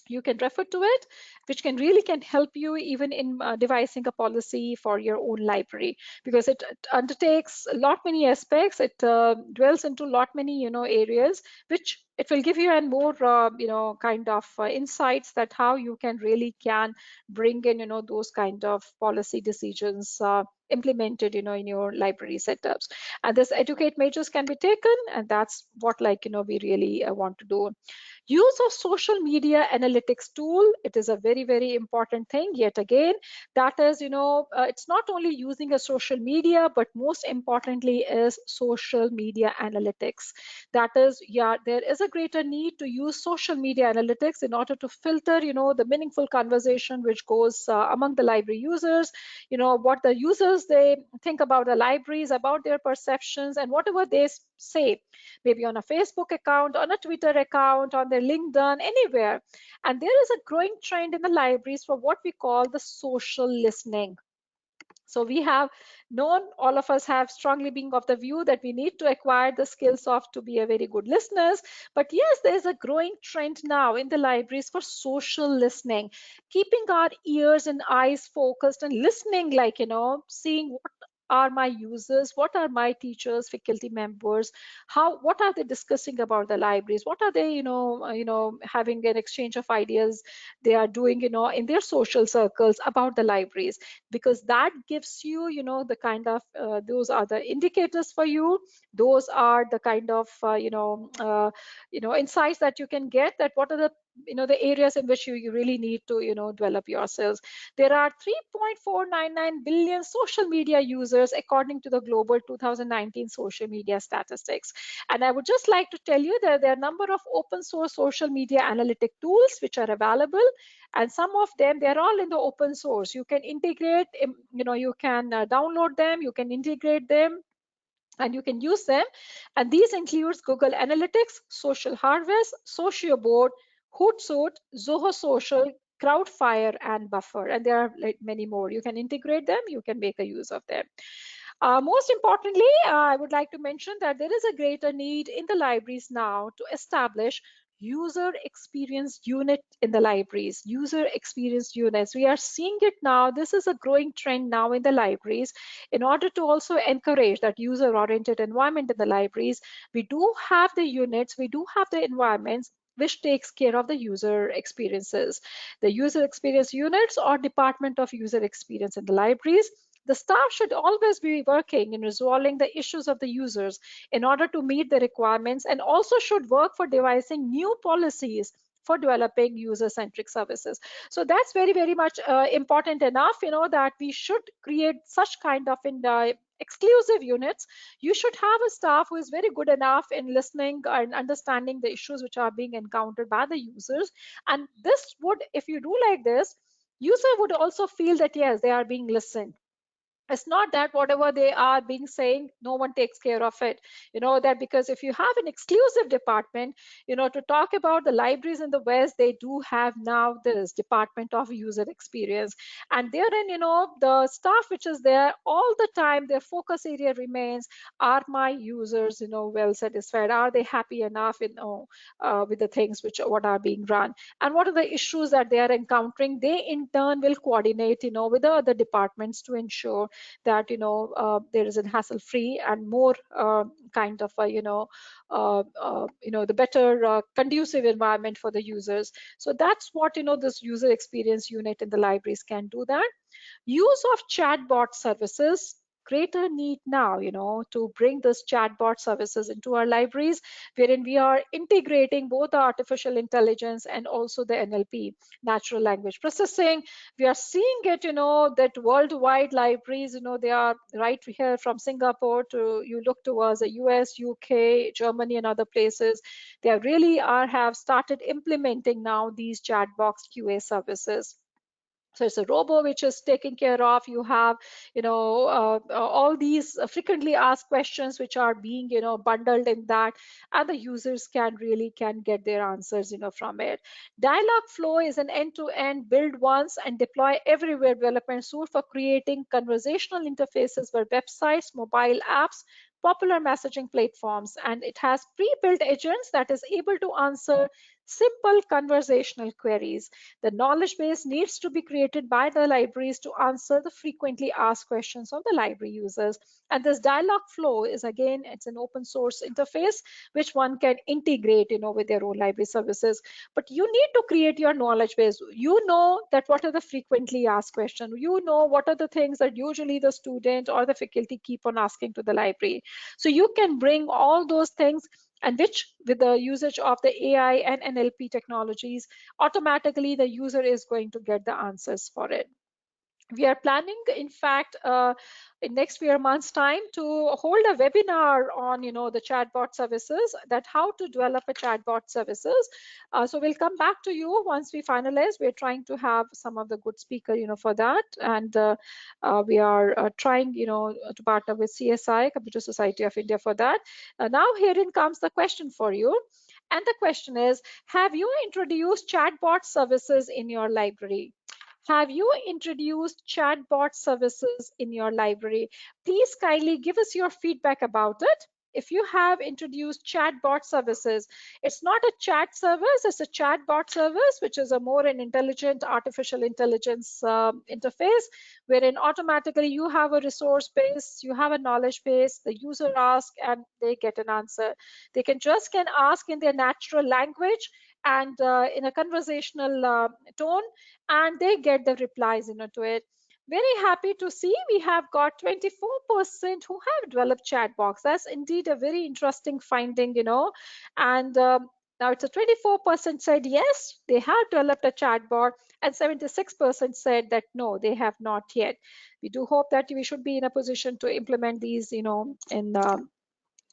You can refer to it, which can help you even in devising a policy for your own library, because it undertakes a lot many aspects. It dwells into a lot many areas, which it will give you and more kind of insights that how you can bring in those kind of policy decisions implemented in your library setups. And this educate measures can be taken, and that's what we really want to do. Use of social media analytics tool, it is a very, very important thing. Yet again, that is, it's not only using a social media, but most importantly is social media analytics. That is, yeah, there is a greater need to use social media analytics in order to filter, the meaningful conversation which goes among the library users, what the users, they think about the libraries, about their perceptions, and whatever they say, maybe on a Facebook account, on a Twitter account, on their LinkedIn, anywhere. And there is a growing trend in the libraries for what we call the social listening. So we have known, all of us have strongly been of the view that we need to acquire the skills of to be a very good listeners. But yes, there's a growing trend now in the libraries for social listening, keeping our ears and eyes focused and listening, seeing what are my users, what are my teachers, faculty members, what are they discussing about the libraries, what are they having an exchange of ideas they are doing in their social circles about the libraries, because that gives you the kind of those are the indicators for you. Those are the kind of insights that you can get, that what are the areas in which you really need to develop yourselves. There are 3.499 billion social media users according to the global 2019 social media statistics. And I would just like to tell you that there are a number of open source social media analytic tools which are available, and some of them, they're all in the open source. You can integrate, you can download them, you can integrate them, and you can use them. And these includes Google Analytics, Social Harvest, SocioBoard, Hootsuite, Zoho Social, Crowdfire, and Buffer. And there are like many more. You can integrate them, you can make a use of them. Most importantly, I would like to mention that there is a greater need in the libraries now to establish user experience unit in the libraries. User experience units, we are seeing it now. This is a growing trend now in the libraries. In order to also encourage that user oriented environment in the libraries, we do have the units, we do have the environments which takes care of the user experiences. The user experience units or department of user experience in the libraries, the staff should always be working in resolving the issues of the users in order to meet the requirements, and also should work for devising new policies for developing user-centric services. So that's very, very much important enough, that we should create such kind of exclusive units. You should have a staff who is very good enough in listening and understanding the issues which are being encountered by the users. And this would, if you do like this, user would also feel that yes, they are being listened. It's not that whatever they are being saying, no one takes care of it. That because if you have an exclusive department, to talk about the libraries in the West, they do have now this department of user experience. And therein, the staff which is there all the time, their focus area remains, are my users well satisfied, are they happy enough with the things which what are being run, and what are the issues that they are encountering. They in turn will coordinate with the other departments to ensure that there is a hassle free and more kind of a the better conducive environment for the users. So that's what this user experience unit in the libraries can do. That use of chatbot services, greater need now to bring this chatbot services into our libraries, wherein we are integrating both the artificial intelligence and also the NLP, natural language processing. We are seeing it that worldwide libraries, they are right here from Singapore to, you look towards the US, UK, Germany, and other places. They really have started implementing now these chatbox QA services. So it's a robo which is taken care of. You have all these frequently asked questions which are being bundled in that, and the users can get their answers from it. Dialog Flow is an end-to-end build once and deploy everywhere development suite for creating conversational interfaces for websites, mobile apps, popular messaging platforms, and it has pre-built agents that is able to answer simple conversational queries. The knowledge base needs to be created by the libraries to answer the frequently asked questions of the library users. And this Dialog Flow is, again, it's an open source interface which one can integrate with their own library services. But you need to create your knowledge base. You know that what are the frequently asked questions. You know what are the things that usually the student or the faculty keep on asking to the library. So you can bring all those things, and which with the usage of the AI and NLP technologies, automatically the user is going to get the answers for it. We are planning, in fact, in next few months time to hold a webinar on the chatbot services, that how to develop a chatbot services. So we'll come back to you once we finalize. We're trying to have some of the good speaker for that, and we are trying to partner with CSI, Computer Society of India, for that. Now herein comes the question for you, and the question is, have you introduced chatbot services in your library? Have you introduced chatbot services in your library? Please kindly give us your feedback about it. If you have introduced chatbot services, it's not a chat service, it's a chatbot service, which is a more an intelligent artificial intelligence interface, wherein automatically you have a resource base, you have a knowledge base, the user asks and they get an answer. They can ask in their natural language and in a conversational tone, and they get the replies to it. Very happy to see we have got 24% who have developed chat box. That's indeed a very interesting finding, and now it's a 24% said yes, they have developed a chatbot, and 76% said that no, they have not yet. We do hope that we should be in a position to implement these, in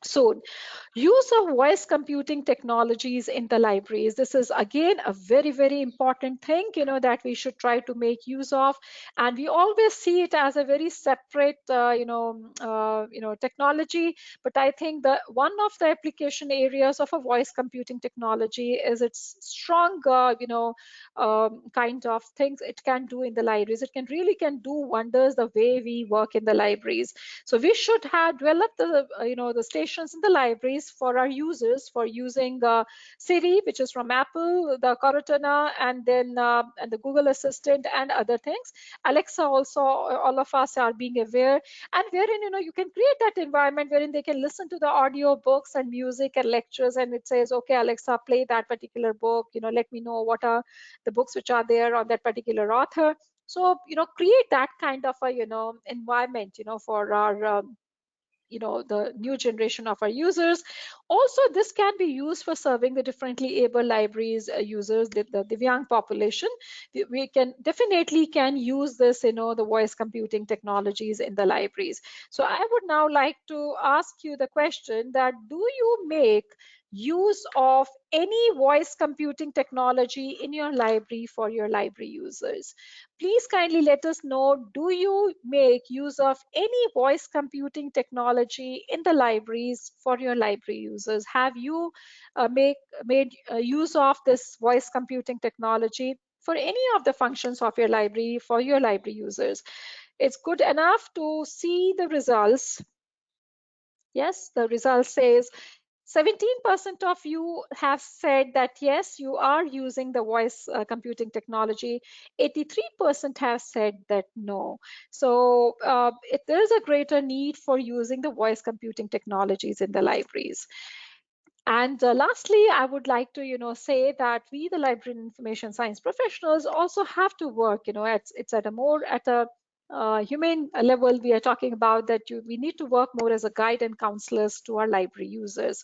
soon. Use of voice computing technologies in the libraries. This is again a very, very important thing, that we should try to make use of. And we always see it as a very separate, technology. But I think the one of the application areas of a voice computing technology is its strong, kind of things it can do in the libraries. It can really can do wonders the way we work in the libraries. So we should have developed the stations in the libraries for our users for using Siri, which is from Apple, the Cortana, and then and the Google Assistant and other things. Alexa also, all of us are being aware, and wherein you can create that environment wherein they can listen to the audio books and music and lectures, and it says, okay, Alexa, play that particular book. Let me know what are the books which are there on that particular author. So create that kind of a environment for our the new generation of our users. Also, this can be used for serving the differently able libraries users, the young population. We can definitely can use this, the voice computing technologies in the libraries. So I would now like to ask you the question that do you make use of any voice computing technology in your library for your library users? Please kindly let us know, do you make use of any voice computing technology in the libraries for your library users? Have you made use of this voice computing technology for any of the functions of your library for your library users? It's good enough to see the results. Yes, the result says 17% of you have said that yes, you are using the voice computing technology. 83% have said that no. So there is a greater need for using the voice computing technologies in the libraries. And lastly, I would like to, say that we, the library and information science professionals, also have to work. It's at a more at a humane level. We are talking about that we need to work more as a guide and counselors to our library users.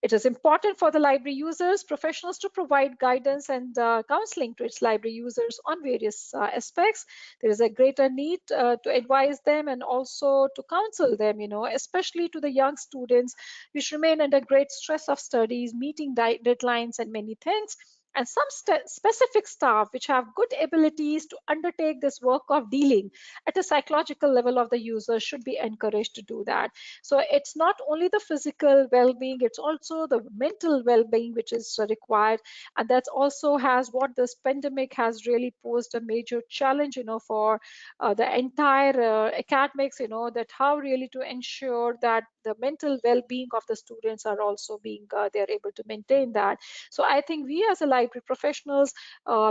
It is important for the library users, professionals to provide guidance and counseling to its library users on various aspects. There is a greater need to advise them and also to counsel them, especially to the young students which remain under great stress of studies, meeting deadlines, and many things. And some specific staff which have good abilities to undertake this work of dealing at a psychological level of the user should be encouraged to do that. So it's not only the physical well-being, it's also the mental well-being which is required. And that also has what this pandemic has really posed a major challenge, for the entire academics, that how really to ensure that the mental well-being of the students are also being they're able to maintain that. So I think we as a library professionals,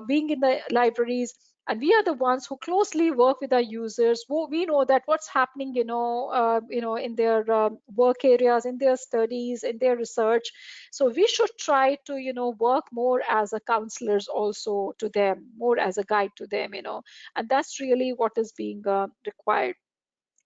being in the libraries, and we are the ones who closely work with our users. We know that what's happening, in their work areas, in their studies, in their research. So we should try to, work more as a counselors also to them, more as a guide to them, and that's really what is being required.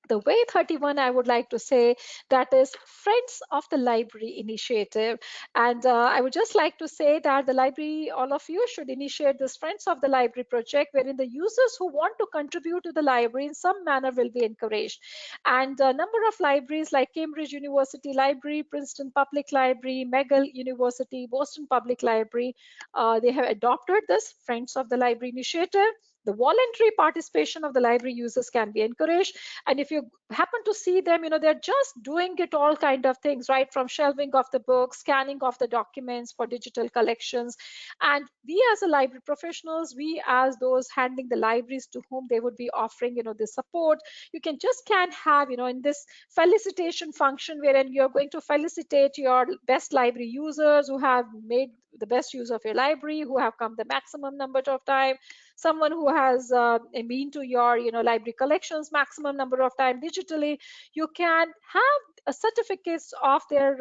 The way 31, I would like to say, that is Friends of the Library initiative. And I would just like to say that the library, all of you should initiate this Friends of the Library project, wherein the users who want to contribute to the library in some manner will be encouraged. And a number of libraries like Cambridge University Library, Princeton Public Library, McGill University, Boston Public Library, they have adopted this Friends of the Library initiative. The voluntary participation of the library users can be encouraged, and if you happen to see them, they're just doing it all kind of things, right, from shelving of the books, scanning of the documents for digital collections. And we as a library professionals, we as those handling the libraries to whom they would be offering the support, you can have in this felicitation function wherein you're going to felicitate your best library users who have made the best use of your library, who have come the maximum number of time, someone who has been to your library collections maximum number of time digitally. You can have certificates of their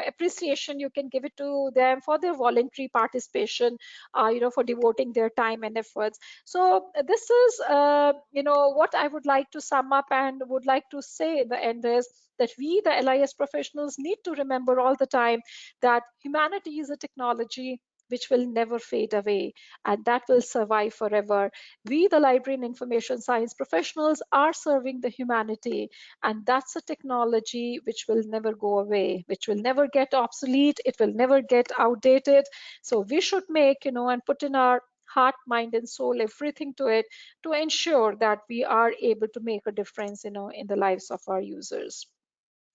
appreciation. You can give it to them for their voluntary participation, for devoting their time and efforts. So this is what I would like to sum up and would like to say in the end is that we, the LIS professionals, need to remember all the time that humanity is a technology, which will never fade away, and that will survive forever. We, the library and information science professionals, are serving the humanity, and that's a technology which will never go away, which will never get obsolete, it will never get outdated. So we should make, and put in our heart, mind, and soul, everything to it, to ensure that we are able to make a difference, in the lives of our users.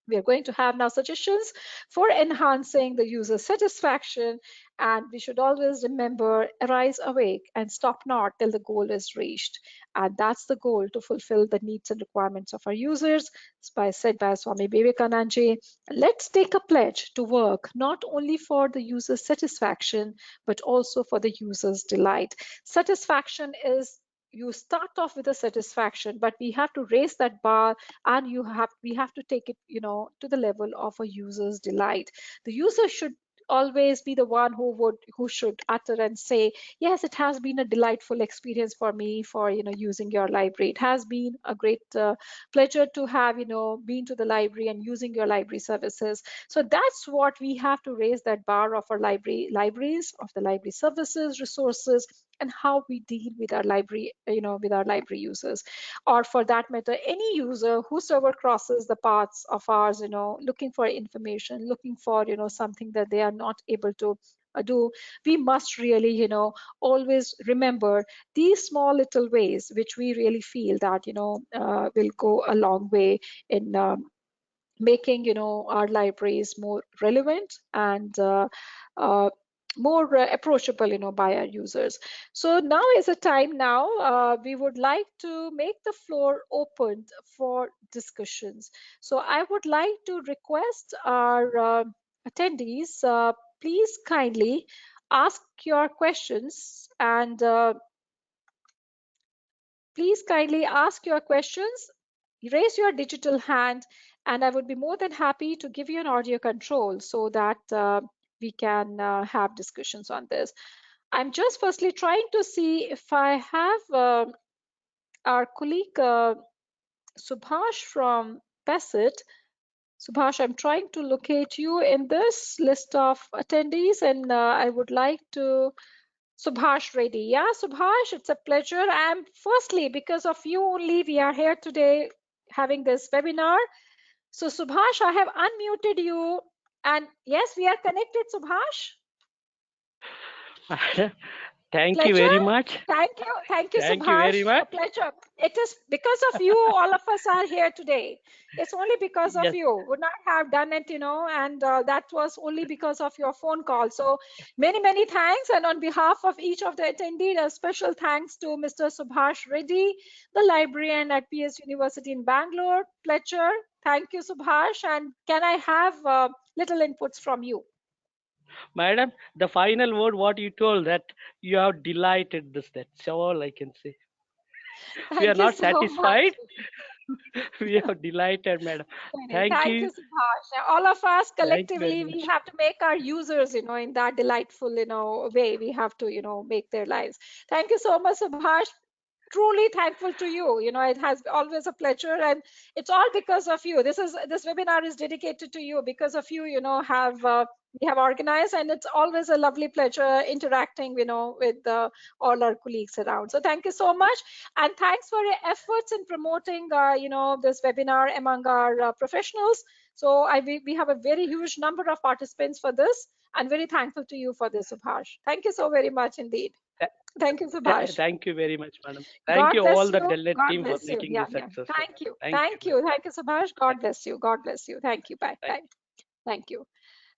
We are going to have now suggestions for enhancing the user satisfaction, and we should always remember, arise awake and stop not till the goal is reached. And that's the goal, to fulfill the needs and requirements of our users, said by Swami Vivekananda. Let's take a pledge to work not only for the user's satisfaction, but also for the user's delight. Satisfaction is, you start off with a satisfaction, but we have to raise that bar, and we have to take it, to the level of a user's delight. The user should always be the one who should utter and say, yes, it has been a delightful experience for me, for using your library. It has been a great pleasure to have been to the library and using your library services. So that's what we have to raise, that bar of our libraries, of the library services, resources, and how we deal with our library, with our library users, or for that matter, any user whosoever crosses the paths of ours, looking for information, looking for, something that they are not able to do. We must really, always remember these small little ways, which we really feel that, will go a long way in making, our libraries more relevant and uh, more approachable, by our users. So now is a time now, we would like to make the floor open for discussions. So I would like to request our attendees, please kindly ask your questions, and please kindly ask your questions, raise your digital hand, and I would be more than happy to give you an audio control so that we can have discussions on this. I'm just firstly trying to see if I have our colleague Subhash from PESIT. Subhash, I'm trying to locate you in this list of attendees, and I would like to Subhash Reddy. Yeah, Subhash, it's a pleasure. And firstly, because of you only, we are here today having this webinar. So Subhash, I have unmuted you. And yes, we are connected, Subhash. Thank you Pleasure. very much. Thank you, Thank you very Subhash. A much. pleasure. It is because of you, all of us are here today. It's only because of Yes, you. Would not have done it, and that was only because of your phone call. So many, many thanks. And on behalf of each of the attendees, a special thanks to Mr. Subhash Reddy, the librarian at PS University in Bangalore. Pleasure. Thank you, Subhash. And can I have little inputs from you? madam, the final word, what you told, that you have delighted this. That's all I can say. We are Thank you not so much. satisfied. We are delighted, madam. Thank Thank you, you. Subhash. All of us Thank you very collectively, we much. have to make our users, in that delightful, way. We have to, make their lives. Thank you so much, Subhash. Truly thankful to you. It has always a pleasure, and it's all because of you. This webinar is dedicated to you, because of you. Have we have organized, and it's always a lovely pleasure interacting, with all our colleagues around. So thank you so much, and thanks for your efforts in promoting, this webinar among our professionals. So we have a very huge number of participants for this, and very thankful to you for this, Subhash. Thank you so very much indeed. Thank you, Subhash. Thank you very much, madam. Thank God you all bless the you. DELNET God team for bless you. making Yeah, this yeah. successful. Thank you. Thank Thank you, you. Thank you, Subhash. madam. God bless you. God bless you. Thank you. Bye. Thank Bye. Thank you.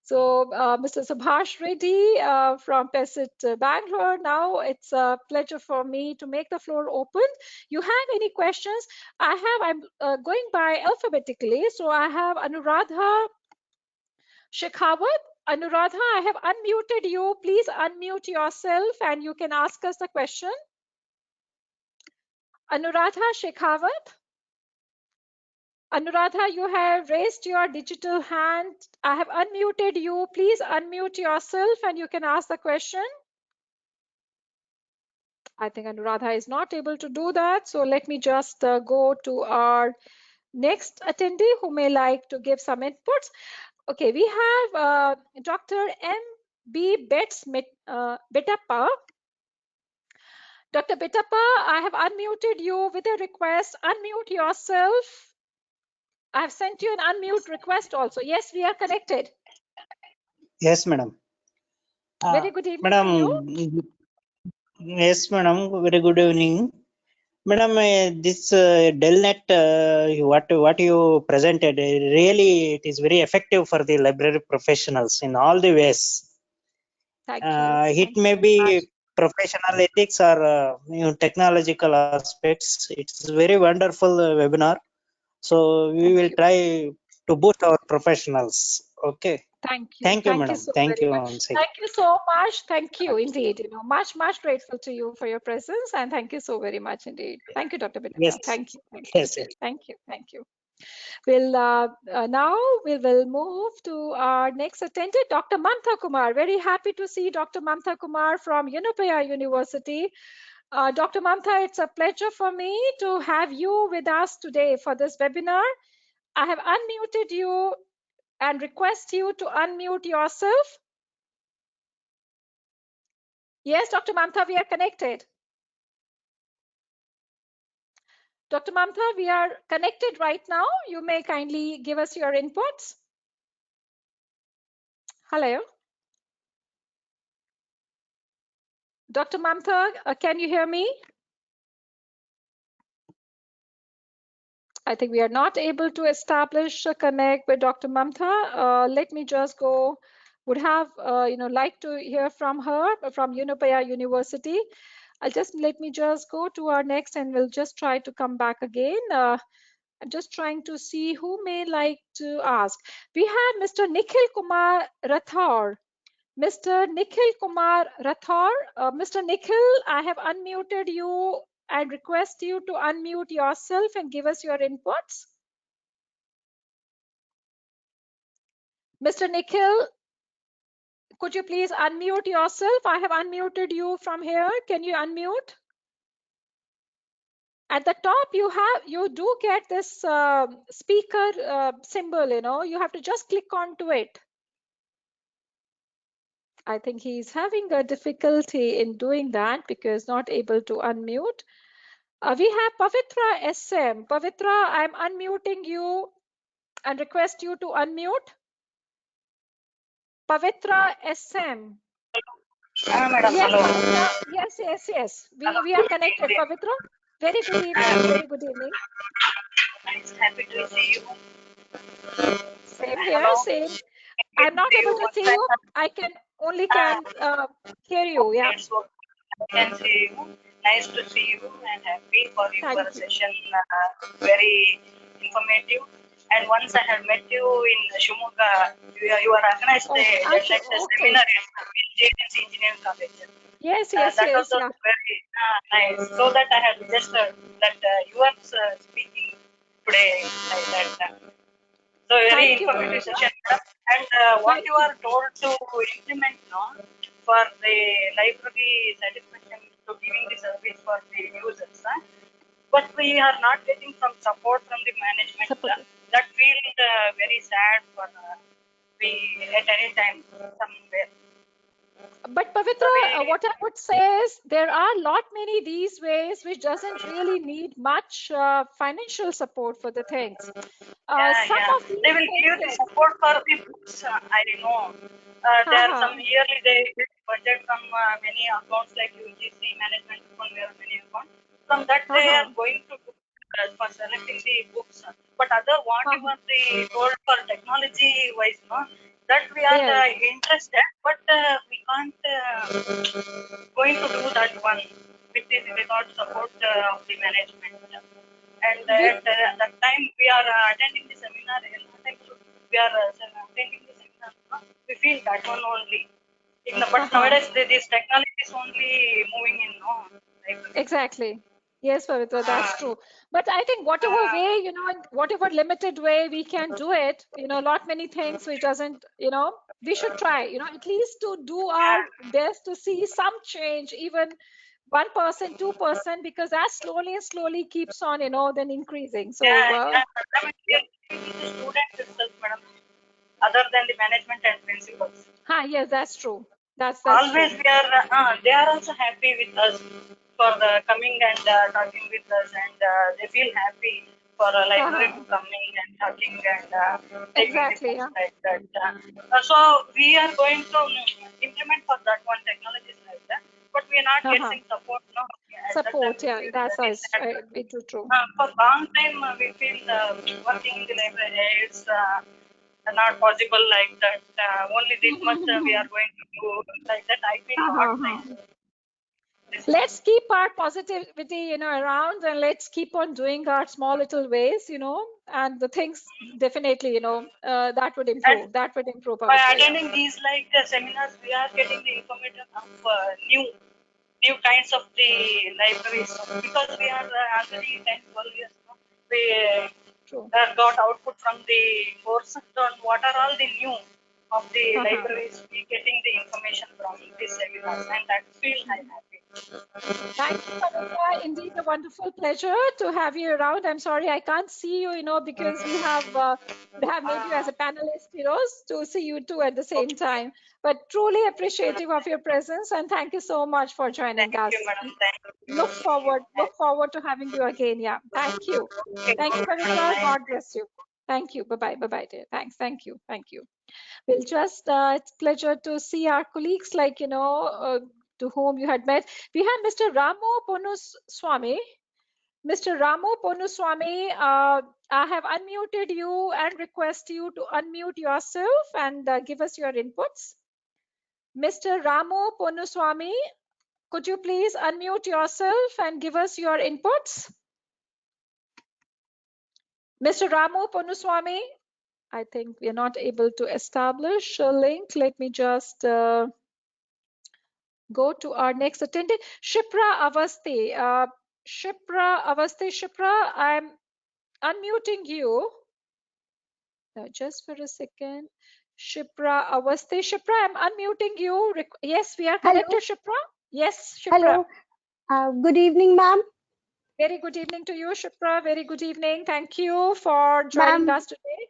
So, Mr. Subhash Reddy from PESIT Bangalore. Now it's a pleasure for me to make the floor open. You have any questions? I'm going by alphabetically. So I have Anuradha Shekhawat. Anuradha, I have unmuted you. Please unmute yourself and you can ask us the question. Anuradha Shekhawat. Anuradha, you have raised your digital hand. I have unmuted you. Please unmute yourself and you can ask the question. I think Anuradha is not able to do that. So let me just go to our next attendee who may like to give some inputs. Okay, we have Dr. M. B. Bitappa. Dr. Bitappa, I have unmuted you with a request. Unmute yourself. I have sent you an unmute request also. Yes, we are connected. Yes, madam. Very good evening to you. Madam, yes, madam. Very good evening. Madam, this DELNET, what you presented, really it is very effective for the library professionals in all the ways. Thank you. It Thank may you very much. be professional ethics or technological aspects. It's very wonderful webinar. So we Thank will you. try to boost our professionals. Okay. Thank you. Thank you, Thank you madam. so Thank very you much. once again. Thank you so much. Thank you indeed. Much, much grateful to you for your presence, and thank you so very much indeed. Thank you, Dr. Yes, Bitappa. Thank you. Thank you yes, yes. indeed. Thank you. Thank you. We'll now we will move to our next attendee, Dr. Mamta Kumar. Very happy to see Dr. Mamta Kumar from Unipaya University. Dr. Mamta, it's a pleasure for me to have you with us today for this webinar. I have unmuted you and request you to unmute yourself. Yes, Dr. Mamta, we are connected. Dr. Mamta, we are connected right now. You may kindly give us your inputs. Hello. Dr. Mamta, can you hear me? I think we are not able to establish a connect with Dr. Mamta. Let me just go, would have, like to hear from her from Unipaya University. Let me just go to our next and we'll just try to come back again. I'm just trying to see who may like to ask. We have Mr. Nikhil Kumar Rathor. Mr. Nikhil Kumar Rathor. Mr. Nikhil, I have unmuted you and request you to unmute yourself and give us your inputs. Mr. Nikhil, could you please unmute yourself? I have unmuted you from here. Can you unmute? At the top, you do get this speaker symbol, you have to just click onto it. I think he's having a difficulty in doing that because not able to unmute. We have Pavitra SM. Pavitra, I'm unmuting you and request you to unmute. Pavitra SM. Madam, Yes, hello. Pavitra. Yes. Hello, We are good connected. evening. Pavitra, very good evening. Very good evening. Nice, happy to see you. Same here, Hello. same. Good I'm to not see able you to once see you. again. I can only Uh, hear you. okay, Yeah. it's okay. I can see you. Nice to see you and happy for your Thank you. session. Very informative. And once I have met you in Shumoga, you are organized the Oh, DELNET okay. seminar in JNC Engineering College. Yes. That was Yeah. also very nice. So that I had just that you are speaking today like that. So very Thank you, informative Pavitra. session, madam. And what Thank you you. are told to implement now for the library satisfaction to giving the service for the users, but we are not getting some support from the management. Support. That feel very sad for we at any time somewhere. But So we Pavitra, what I would say is there are lot many these ways which doesn't really need much financial support for the things. Some yeah. of They these will things, give the yes. support for the books. I know. There are some Haha. yearly they get budget from many accounts like UGC management fund. There are many accounts. From that they are Haha. going to do, for selecting the books. But other what you Haha. are the told for technology wise, no, that we are Yes. interested, but we can't going to do that one with the without support of the management. And We, at that time we are attending the seminar. We are attending the seminar. We feel that one only. But haha. nowadays this technology is only moving in. No, library. Exactly. Yes, Pavitra, that's Uh, true. But I think whatever uh, way, in whatever limited way we can do it, a lot many things which doesn't, we should try, at least to do our yeah, best to see some change, even 1%, 2%, because that slowly and slowly keeps on, then increasing. So, yeah. I mean, yeah. we are the students itself, madam, other than the management and principals. Yes, that's true. That's always true. we are they are also happy with us for the coming and talking with us, and they feel happy for a library to coming and talking and taking the Exactly. books Yeah. like that. So we are going to implement for that one technologies like that, but we are not getting support. No, at that time Support. we Yeah. feel That's very us. sad. It true. For long time we feel working in the library it's not possible like that. Only this much we are going to do like that. I feel not like this one. Let's keep our positivity, around, and let's keep on doing our small little ways, and the things definitely, that would And improve. That would improve, by Pavitra. Yeah. attending these like seminars, we are getting the information of new kinds of the libraries because we are already 10, 12 years. No? We True. got output from the course. So what are all the new of the libraries? We getting the information from these seminars, and that feel I'm happy. Thank you, Pavitra. Indeed, a wonderful pleasure to have you around. I'm sorry I can't see you, because we have made you as a panelist, to see you two at the same Okay. time. But truly appreciative of your presence, and thank you so much for joining Thank you, us. madam. Thank Look you. forward to having you again. Yeah. Thank you. Okay, Thank you, Pavitra. madam. God bless you. Thank you. Bye-bye. Bye-bye, dear. Thanks. Thank you. Thank you. We'll just, it's pleasure to see our colleagues, like, to whom you had met. We have Mr. Ramo Ponuswamy. Mr. Ramo Ponuswamy, I have unmuted you and request you to unmute yourself and give us your inputs. Mr. Ramo Ponuswamy, could you please unmute yourself and give us your inputs? Mr. Ramo Ponuswamy, I think we are not able to establish a link. Let me just go to our next attendee, Shipra Avasti. Shipra, I'm unmuting you. Just for a second. Shipra Avasti. Shipra, I'm unmuting you. Yes, we are Hello. connected, Shipra. Yes, Shipra. Hello. Good evening, ma'am. Very good evening to you, Shipra. Very good evening. Thank you for joining Ma'am, us today.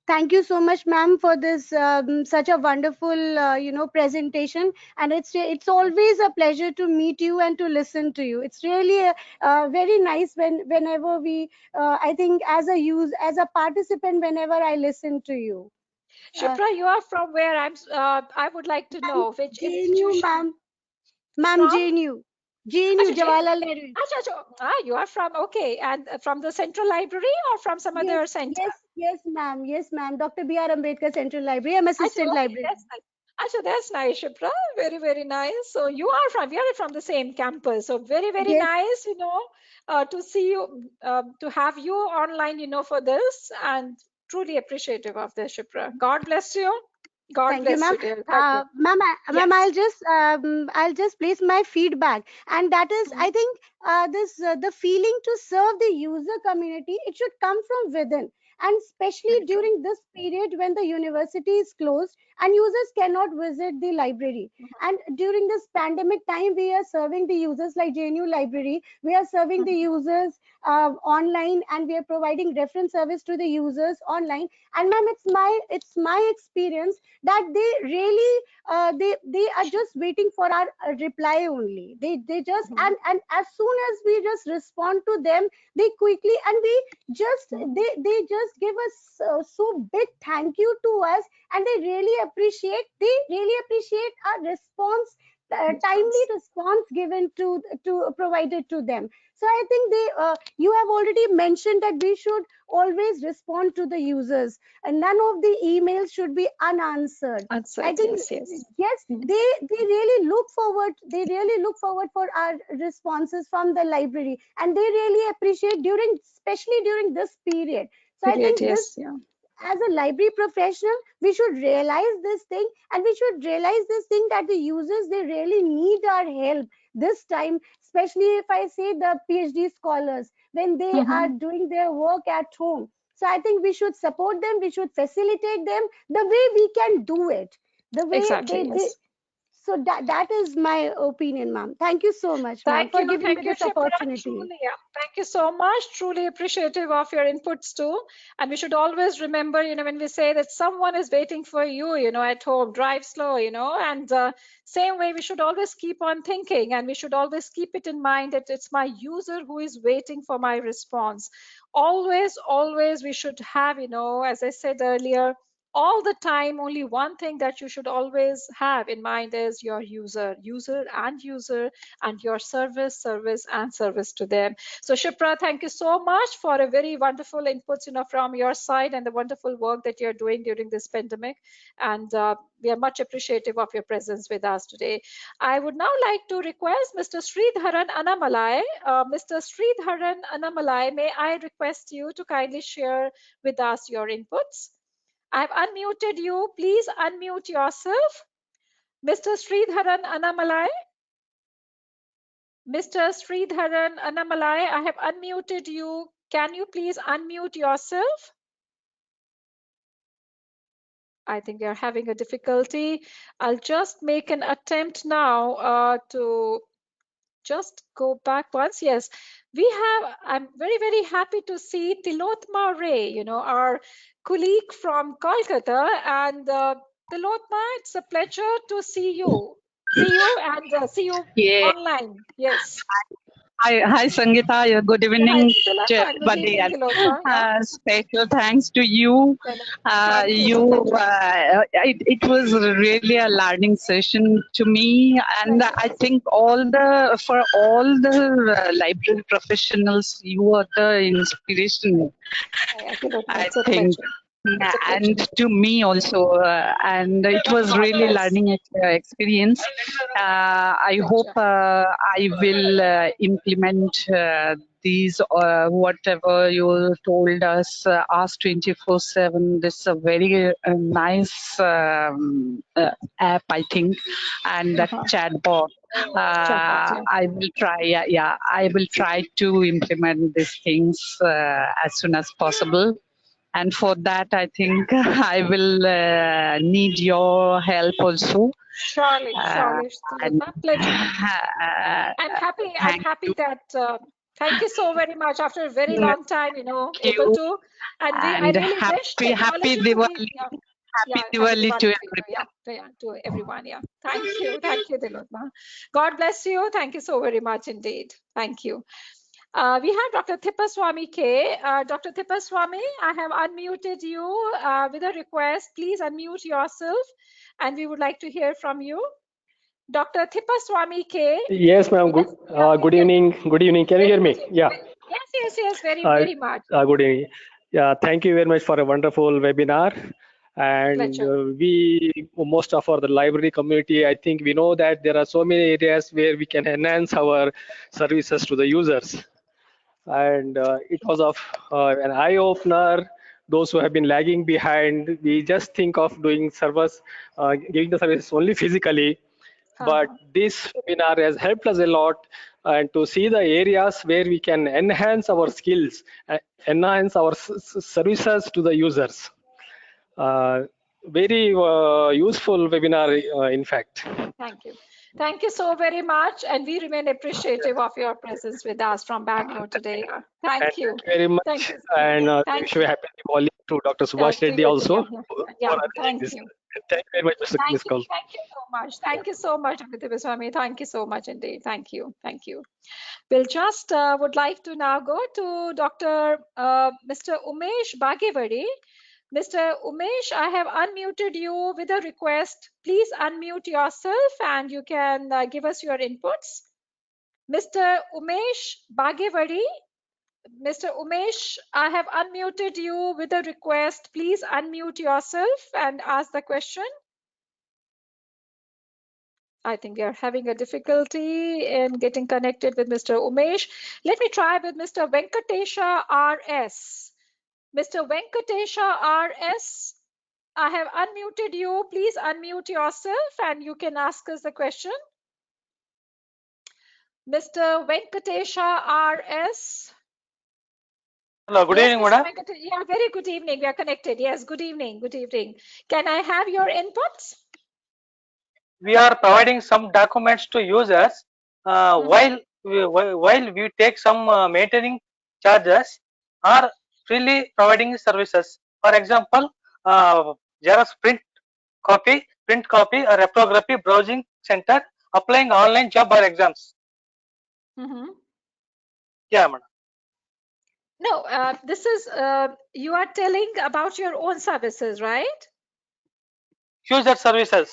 thank you so much, ma'am, for this such a wonderful, presentation. And it's always a pleasure to meet you and to listen to you. It's really very nice whenever we, I think, as a participant, whenever I listen to you. Shipra, you are from where? I would like to Ma'am, know which JNU, institution ma'am. Ma'am, from? JNU. JNU, Acha, Jawaharlal Nehru. Acha, acha. You are from, okay, and from the Central Library or from some Yes, other center? yes, ma'am. Yes, ma'am. Dr. B.R. Ambedkar Central Library. I'm Acha, assistant okay, librarian. that's nice. Acha, that's nice, Shipra. Very, very nice. So we are from the same campus. So very, very Yes. nice, to see you, to have you online, for this, and truly appreciative of this, Shipra. God bless you. God Thank you, bless ma'am. you, dear. Thank you. Ma'am, Yes. I'll just place my feedback, and that is, I think, this the feeling to serve the user community. It should come from within, and especially Very true. during this period when the university is closed and users cannot visit the library. And during this pandemic time, we are serving the users like JNU Library. We are serving the users online, and we are providing reference service to the users online. And ma'am, it's my experience that they really they are just waiting for our reply only. They just, and as soon as we just respond to them, they quickly, and we just they just give us so big thank you to us, and they really appreciate our response, timely response given to provided to them. So I think you have already mentioned that we should always respond to the users, and none of the emails should be unanswered. I Answered. think Yes, yes. yes, they really look forward. They really look forward for our responses from the library, and they really appreciate especially during this period. So I Period. think Yes. Yeah. as a library professional, we should realize this thing, and we should realize this thing that the users, they really need our help this time, especially if I say the PhD scholars, when they are doing their work at home. So I think we should support them, we should facilitate them the way we can do it, the way Exactly. they Yes. So that is my opinion, ma'am. Thank you so much, ma'am, for giving me this Shipra. opportunity. Truly, yeah. Thank you so much. Truly appreciative of your inputs too. And we should always remember, when we say that someone is waiting for you, at home, drive slow, and same way we should always keep on thinking, and we should always keep it in mind that it's my user who is waiting for my response. Always we should have, as I said earlier, all the time, only one thing that you should always have in mind is your user and your service and service to them. So Shipra, thank you so much for a very wonderful inputs, from your side, and the wonderful work that you're doing during this pandemic. And we are much appreciative of your presence with us today. I would now like to request Mr. Sridharan Annamalai. Mr. Sridharan Annamalai, may I request you to kindly share with us your inputs? I've unmuted you. Please unmute yourself. Mr. Sridharan Annamalai. Mr. Sridharan Annamalai, I have unmuted you. Can you please unmute yourself? I think you're having a difficulty. I'll just make an attempt now to just go back once. Yes, I'm very happy to see Tilotma Ray, our colleague from Kolkata. And Tilotma, it's a pleasure to see you. And see you Yeah. online. Yes. Hi, Sangeeta. Good evening to Tilotma. Good everybody. evening, Tilotma. Yeah. Special thanks to you. Thank you. It was really a learning session to me, and I think for all the library professionals, you are the inspiration. I It's a think. pleasure. It's a pleasure. And to me also, and it was really learning experience. I hope I will implement these whatever you told us. Ask 24/7. This is a very nice app, I think, and that chatbot. I will try. I will try to implement these things as soon as possible. And for that, I think I will need your help also. Surely, And, pleasure. I'm happy that. Thank you so very much. After a very long time, able to. And I really wish happy technology could be. Diwali. Happy Diwali to everyone. To everyone. Yeah. Thank you, Dilotma. God bless you. Thank you so very much indeed. Thank you. We have Dr. Thippaswamy K. Dr. Thippaswamy, I have unmuted you with a request. Please unmute yourself, and we would like to hear from you. Dr. Thippaswamy K. Yes, ma'am. Good evening. Good evening. Can you hear me? Yeah. Yes. Very much. Good evening. Yeah. Thank you very much for a wonderful webinar. And most of the library community, I think we know that there are so many areas where we can enhance our services to the users. And it was an eye-opener. Those who have been lagging behind, we just think of doing service, giving the service only physically. But this webinar has helped us a lot, and to see the areas where we can enhance our skills, enhance our services to the users. Very useful webinar, in fact. Thank you. Thank you so very much, and we remain appreciative of your presence with us from Bangalore today. Thank you. Thank you very much. Thank you. And wish you a happy Diwali to Dr. Subhash Reddy also. Thank you. Thank you very much, Mr. Kaul. Thank you so much. Thank you so much, Dr. Thippaswamy. Thank you so much indeed. Thank you. We'll just would like to now go to Dr. Mr. Umesh Bagewadi. Mr. Umesh, I have unmuted you with a request. Please unmute yourself and you can give us your inputs. Mr. Umesh Bagewadi. Mr. Umesh, I have unmuted you with a request. Please unmute yourself and ask the question. I think we are having a difficulty in getting connected with Mr. Umesh. Let me try with Mr. Venkatesha RS. Mr. Venkatesha RS, I have unmuted you. Please unmute yourself and you can ask us the question. Mr. Venkatesha RS. Hello, good evening, madam. Yeah, very good evening. We are connected. Yes, good evening. Can I have your inputs? we are providing some documents to users while we take some maintaining charges or freely providing services. For example, Xerox print copy, or reprography browsing center, applying online job or exams. Yeah, madam. No, this is you are telling about your own services, right? User services.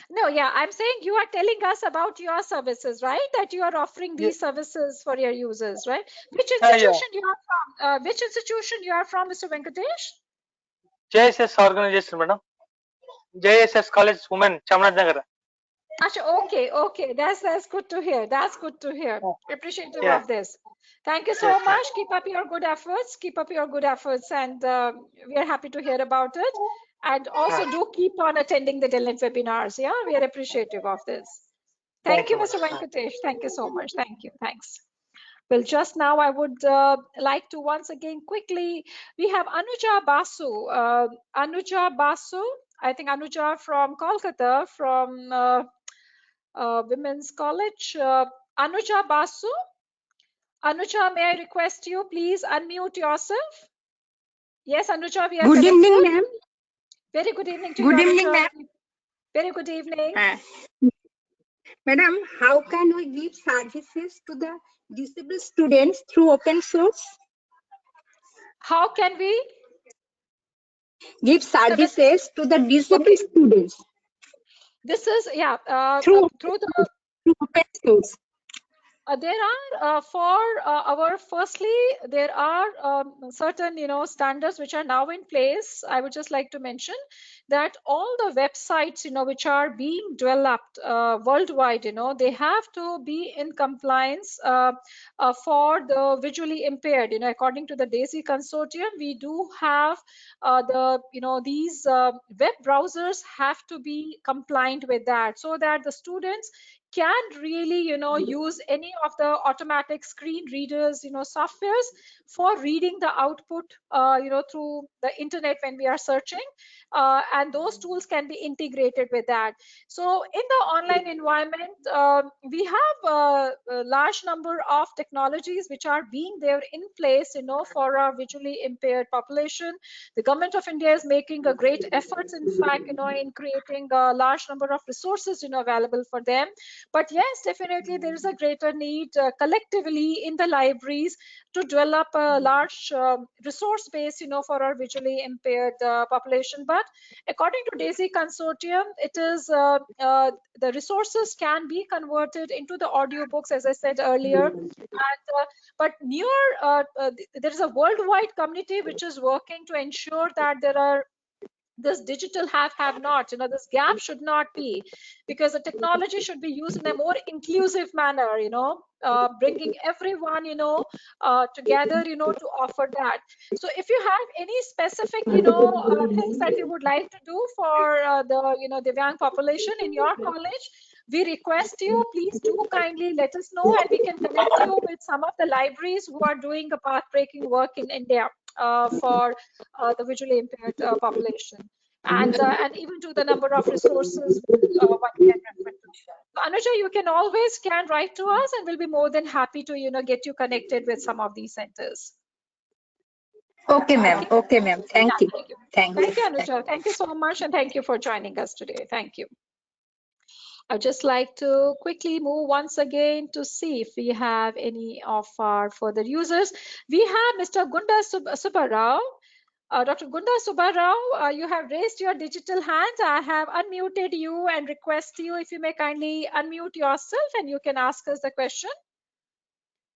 No, yeah, I'm saying you are telling us about your services, right? That you are offering Yeah, these services for your users, right? Which yeah. institution you are from? Which institution you are from, Mr. Venkatesh? JSS organization, madam. JSS College Women, Chamarajanagar. Okay, that's good to hear. That's good to hear. Appreciative Yeah. of this. Thank you so Yes, ma'am. much. Keep up your good efforts. Keep up your good efforts, and we are happy to hear about it. And also do keep on attending the DELNET webinars. Yeah, we are appreciative of this. Thank you, Mr. Venkatesh. Thank you so much. Thank you. Thanks. Well, just now I would like to once again quickly, we have Anuja Basu. Anuja Basu, I think Anuja from Kolkata, from Women's College. Anuja Basu. Anuja, may I request you please unmute yourself? Yes, Anuja, we are Good connected. evening, ma'am. Very good evening to Good you, evening, Anuja. ma'am. Very good evening. Madam, how can we give services to the disabled students through open source? How can we give services to the disabled students? This is, yeah, through open source. There are firstly, there are certain, standards which are now in place. I would just like to mention that all the websites, which are being developed worldwide, they have to be in compliance for the visually impaired. According to the DAISY consortium, we do have these web browsers have to be compliant with that, so that the students can really use any of the automatic screen readers softwares for reading the output through the internet when we are searching, and those tools can be integrated with that. So in the online environment, we have a large number of technologies which are being there in place for our visually impaired population. The government of India is making a great efforts, in fact, in creating a large number of resources available for them. But yes, definitely there is a greater need collectively in the libraries to develop a large resource base, for our visually impaired population. But according to DAISY consortium, it is the resources can be converted into the audiobooks, as I said earlier. And but there is a worldwide community which is working to ensure that there are this digital have not, this gap should not be, because the technology should be used in a more inclusive manner, bringing everyone together to offer that. So if you have any specific things that you would like to do for the Divyang population in your college, we request you, please do kindly let us know, and we can connect you with some of the libraries who are doing a path-breaking work in India for the visually impaired population, and even to the number of resources one can refer to. So Anuja, you can write to us, and we'll be more than happy to get you connected with some of these centers. Okay, ma'am. Okay, ma'am. Thank you. Thank you, Anuja. Thank you so much, and thank you for joining us today. Thank you. I'd just like to quickly move once again to see if we have any of our further users. We have Mr. Gunda Subbarao. Dr. Gunda Subbarao, you have raised your digital hand. I have unmuted you and request you if you may kindly unmute yourself and you can ask us the question.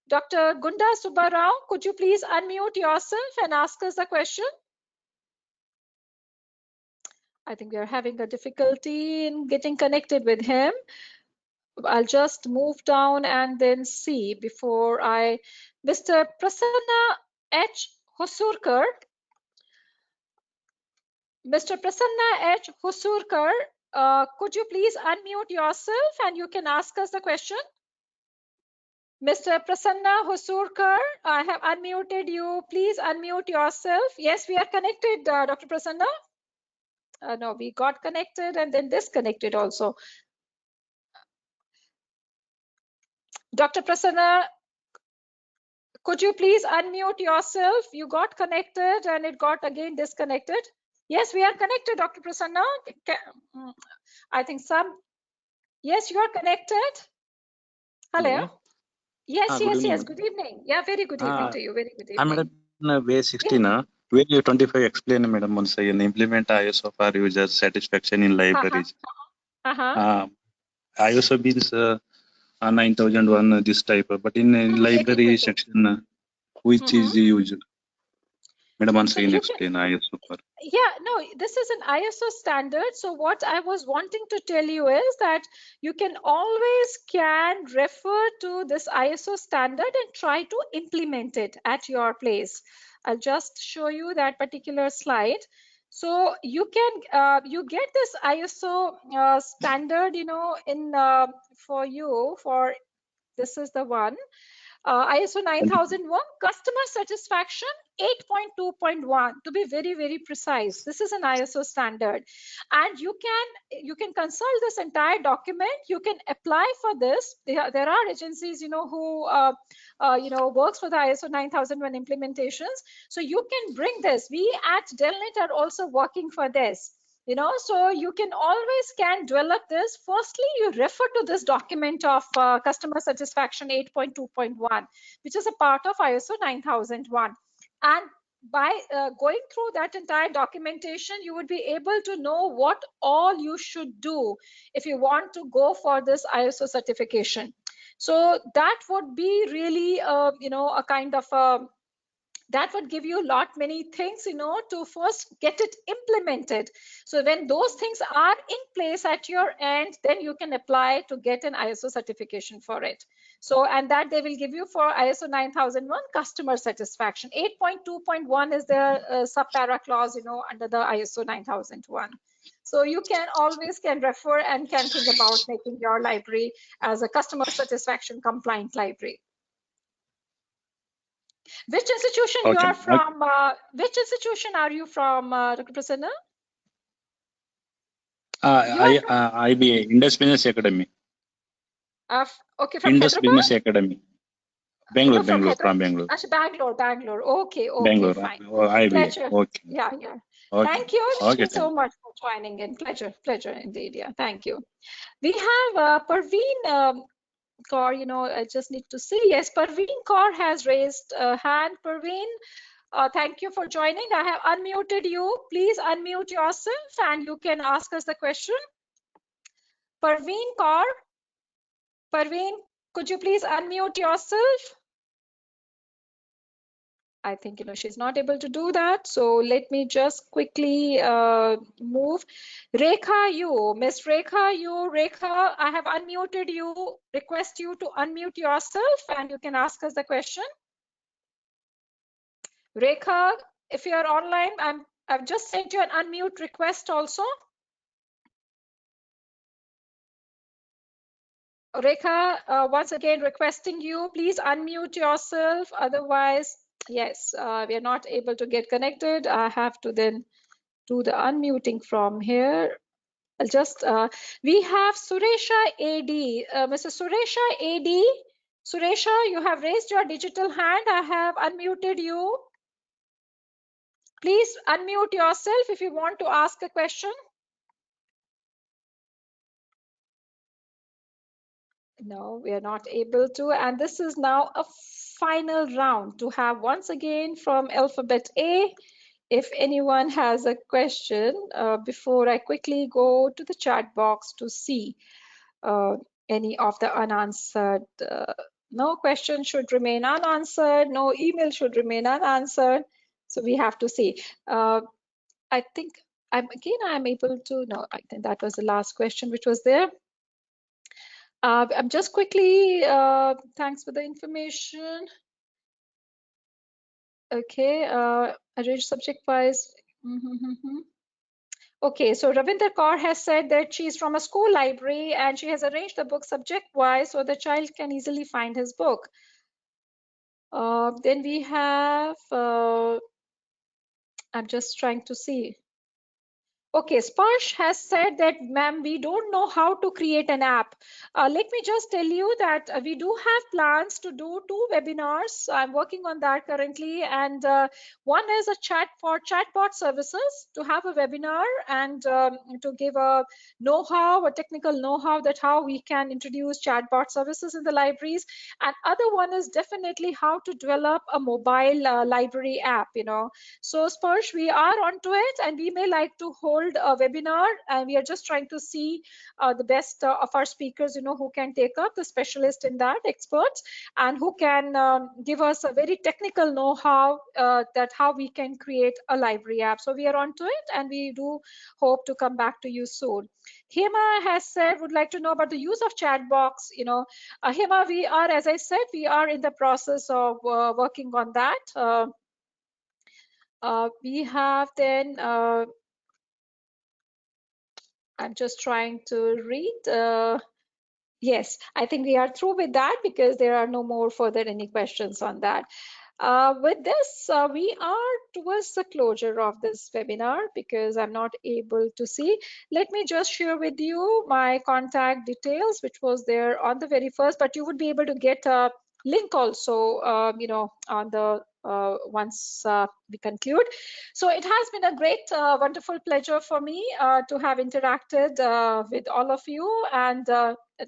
Dr. Gunda Subbarao, could you please unmute yourself and ask us the question? I think we are having a difficulty in getting connected with him. I'll just move down and then see before I... Mr. Prasanna H. Husurkar. Mr. Prasanna H. Husurkar, could you please unmute yourself and you can ask us the question? Mr. Prasanna Husurkar, I have unmuted you. Please unmute yourself. Yes, we are connected, Dr. Prasanna. No, we got connected and then disconnected also. Dr. Prasanna, could you please unmute yourself? You got connected and it got again disconnected. Yes, we are connected, Dr. Prasanna. I think some. Yes, you are connected. Hello. Hello. Yes, Good yes, evening, yes. madam. Good evening. Yeah, very good evening to you. Very good I'm at evening. way 16. Way 25 explain, madam, once again implement ISO for user satisfaction in libraries. ISO means 9001 this type, but in library section, which is used? Madam, once again explain ISO for. Yeah, no, this is an ISO standard. So what I was wanting to tell you is that you can always can refer to this ISO standard and try to implement it at your place. I'll just show you that particular slide. So you can you get this ISO standard, you know, in for you for this is the one. ISO 9001 customer satisfaction 8.2.1 to be very precise. This is an ISO standard, and you can consult this entire document. You can apply for this. There are agencies, you know, who you know, works for the ISO 9001 implementations. So you can bring this. We at DELNET are also working for this. You know, so you can always can develop this. Firstly, you refer to this document of customer satisfaction 8.2.1, which is a part of ISO 9001. And by going through that entire documentation, you would be able to know what all you should do if you want to go for this ISO certification. So that would be really, you know, a kind of a that would give you a lot many things, you know, to first get it implemented. So when those things are in place at your end, then you can apply to get an ISO certification for it. So, and that they will give you for ISO 9001 customer satisfaction. 8.2.1 is the sub-para clause, you know, under the ISO 9001. So you can always can refer and can think about making your library as a customer satisfaction compliant library. Which institution you are from? Which institution are you from, Dr. Prasanna? IBA, Indus Business Academy. Okay, from Indus Hyderabad? Business Academy. Bangalore, No, from Bangalore, Hyderabad. from Bangalore. Bangalore. Okay, Bangalore, fine. IBA. Pleasure. Okay. Yeah. Okay. Thank you so much for joining in. Pleasure indeed. Yeah, thank you. We have Parveen Kaur, you know, I just need to see. Yes, Parveen Kaur has raised a hand. Parveen, thank you for joining. I have unmuted you. Please unmute yourself and you can ask us the question. Parveen Kaur. Parveen, could you please unmute yourself? I think, you know, she's not able to do that. So let me just quickly move. Rekha, you, Miss Rekha, Rekha, I have unmuted you. Request you to unmute yourself and you can ask us the question. Rekha, if you're online, I've just sent you an unmute request also. Rekha, once again requesting you, please unmute yourself. Otherwise, yes, we are not able to get connected. I have to then do the unmuting from here. I'll just, we have Suresha AD. Mrs. Suresha AD. Suresha, you have raised your digital hand. I have unmuted you. Please unmute yourself if you want to ask a question. No, we are not able to. And this is now a final round to have once again from alphabet A. If anyone has a question, before I quickly go to the chat box to see any of the unanswered. No question should remain unanswered. No email should remain unanswered. So we have to see. I think I'm able to. No, I think that was the last question which was there. I'm just quickly, thanks for the information. Okay, arrange subject wise. Okay, so Ravinder Kaur has said that she's from a school library and she has arranged the book subject wise so the child can easily find his book. Then we have, I'm just trying to see. Okay, Sparsh has said that, ma'am, we don't know how to create an app. Let me just tell you that we do have plans to do 2 webinars. I'm working on that currently. And one is a chat for chatbot services, to have a webinar and to give a know-how, a technical know-how that how we can introduce chatbot services in the libraries. And other one is definitely how to develop a mobile library app, So Sparsh, we are onto it, and we may like to hold a webinar, and we are just trying to see the best of our speakers, who can take up, the specialist in that, experts, and who can give us a very technical know-how that how we can create a library app. So we are onto it, and we do hope to come back to you soon. Hema has said, would like to know about the use of chat box. Hema, we are, as I said, we are in the process of working on that. We have then, I'm just trying to read. Yes, I think we are through with that because there are no more further any questions on that. With this, we are towards the closure of this webinar because I'm not able to see. Let me just share with you my contact details, which was there on the very first, but you would be able to get a link also, on the once we conclude. So it has been a great, wonderful pleasure for me to have interacted with all of you, and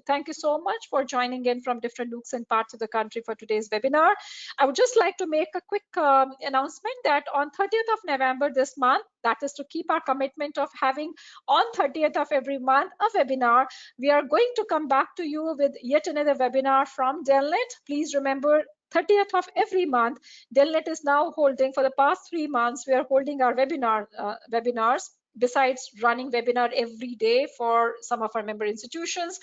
thank you so much for joining in from different nooks and parts of the country for today's webinar. I would just like to make a quick announcement that on 30th of November this month, that is to keep our commitment of having on 30th of every month a webinar, we are going to come back to you with yet another webinar from DELNET. Please remember, 30th of every month, DELNET is now holding, for the past 3 months, we are holding our webinars, besides running webinar every day for some of our member institutions.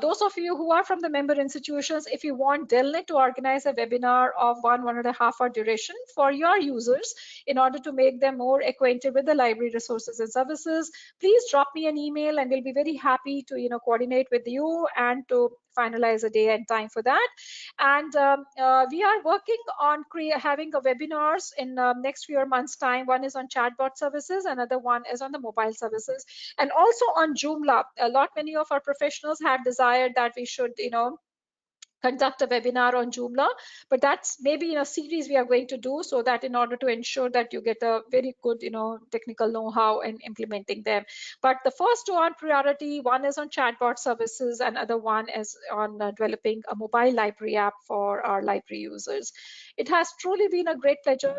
Those of you who are from the member institutions, if you want DELNET to organize a webinar of 1.5 hour duration for your users in order to make them more acquainted with the library resources and services, please drop me an email and we'll be very happy to coordinate with you and to finalize a day and time for that. And we are working on having a webinars in next few months time. One is on chatbot services, another one is on the mobile services, and also on Joomla. Many of our professionals had desired that we should conduct a webinar on Joomla, but that's maybe in a series we are going to do, so that in order to ensure that you get a very good, technical know-how in implementing them. But the first two on priority, one is on chatbot services, and other one is on developing a mobile library app for our library users. It has truly been a great pleasure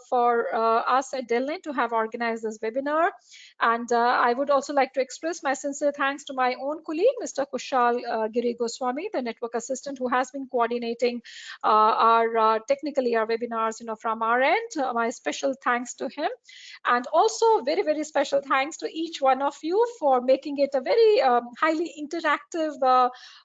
for us at DELNET to have organized this webinar. And I would also like to express my sincere thanks to my own colleague, Mr. Kushal Giri Goswami, the network assistant, who has been coordinating our technically our webinars, from our end. My special thanks to him, and also very, very special thanks to each one of you for making it a very highly interactive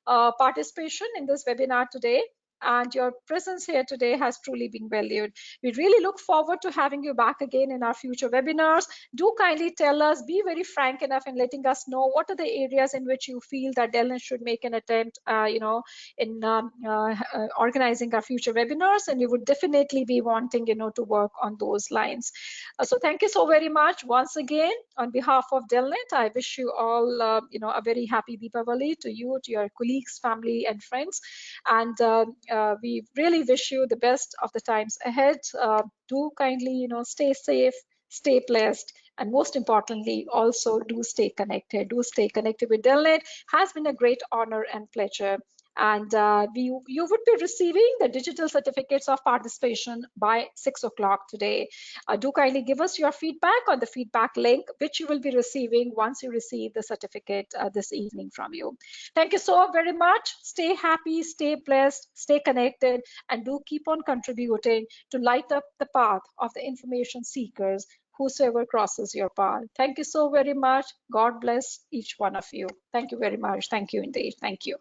participation in this webinar today. And your presence here today has truly been valued. We really look forward to having you back again in our future webinars. Do kindly tell us, be very frank enough in letting us know what are the areas in which you feel that DELNET should make an attempt, in organizing our future webinars, and we would definitely be wanting, to work on those lines. So thank you so very much once again. On behalf of DELNET, I wish you all, a very happy Deepavali to you, to your colleagues, family, and friends. And we really wish you the best of the times ahead. Do kindly, stay safe, stay blessed, and most importantly, also do stay connected. Do stay connected with DELNET. Has been a great honor and pleasure. And you would be receiving the digital certificates of participation by 6 o'clock today. Do kindly give us your feedback on the feedback link, which you will be receiving once you receive the certificate this evening from you. Thank you so very much. Stay happy, stay blessed, stay connected, and do keep on contributing to light up the path of the information seekers, whosoever crosses your path. Thank you so very much. God bless each one of you. Thank you very much. Thank you indeed. Thank you.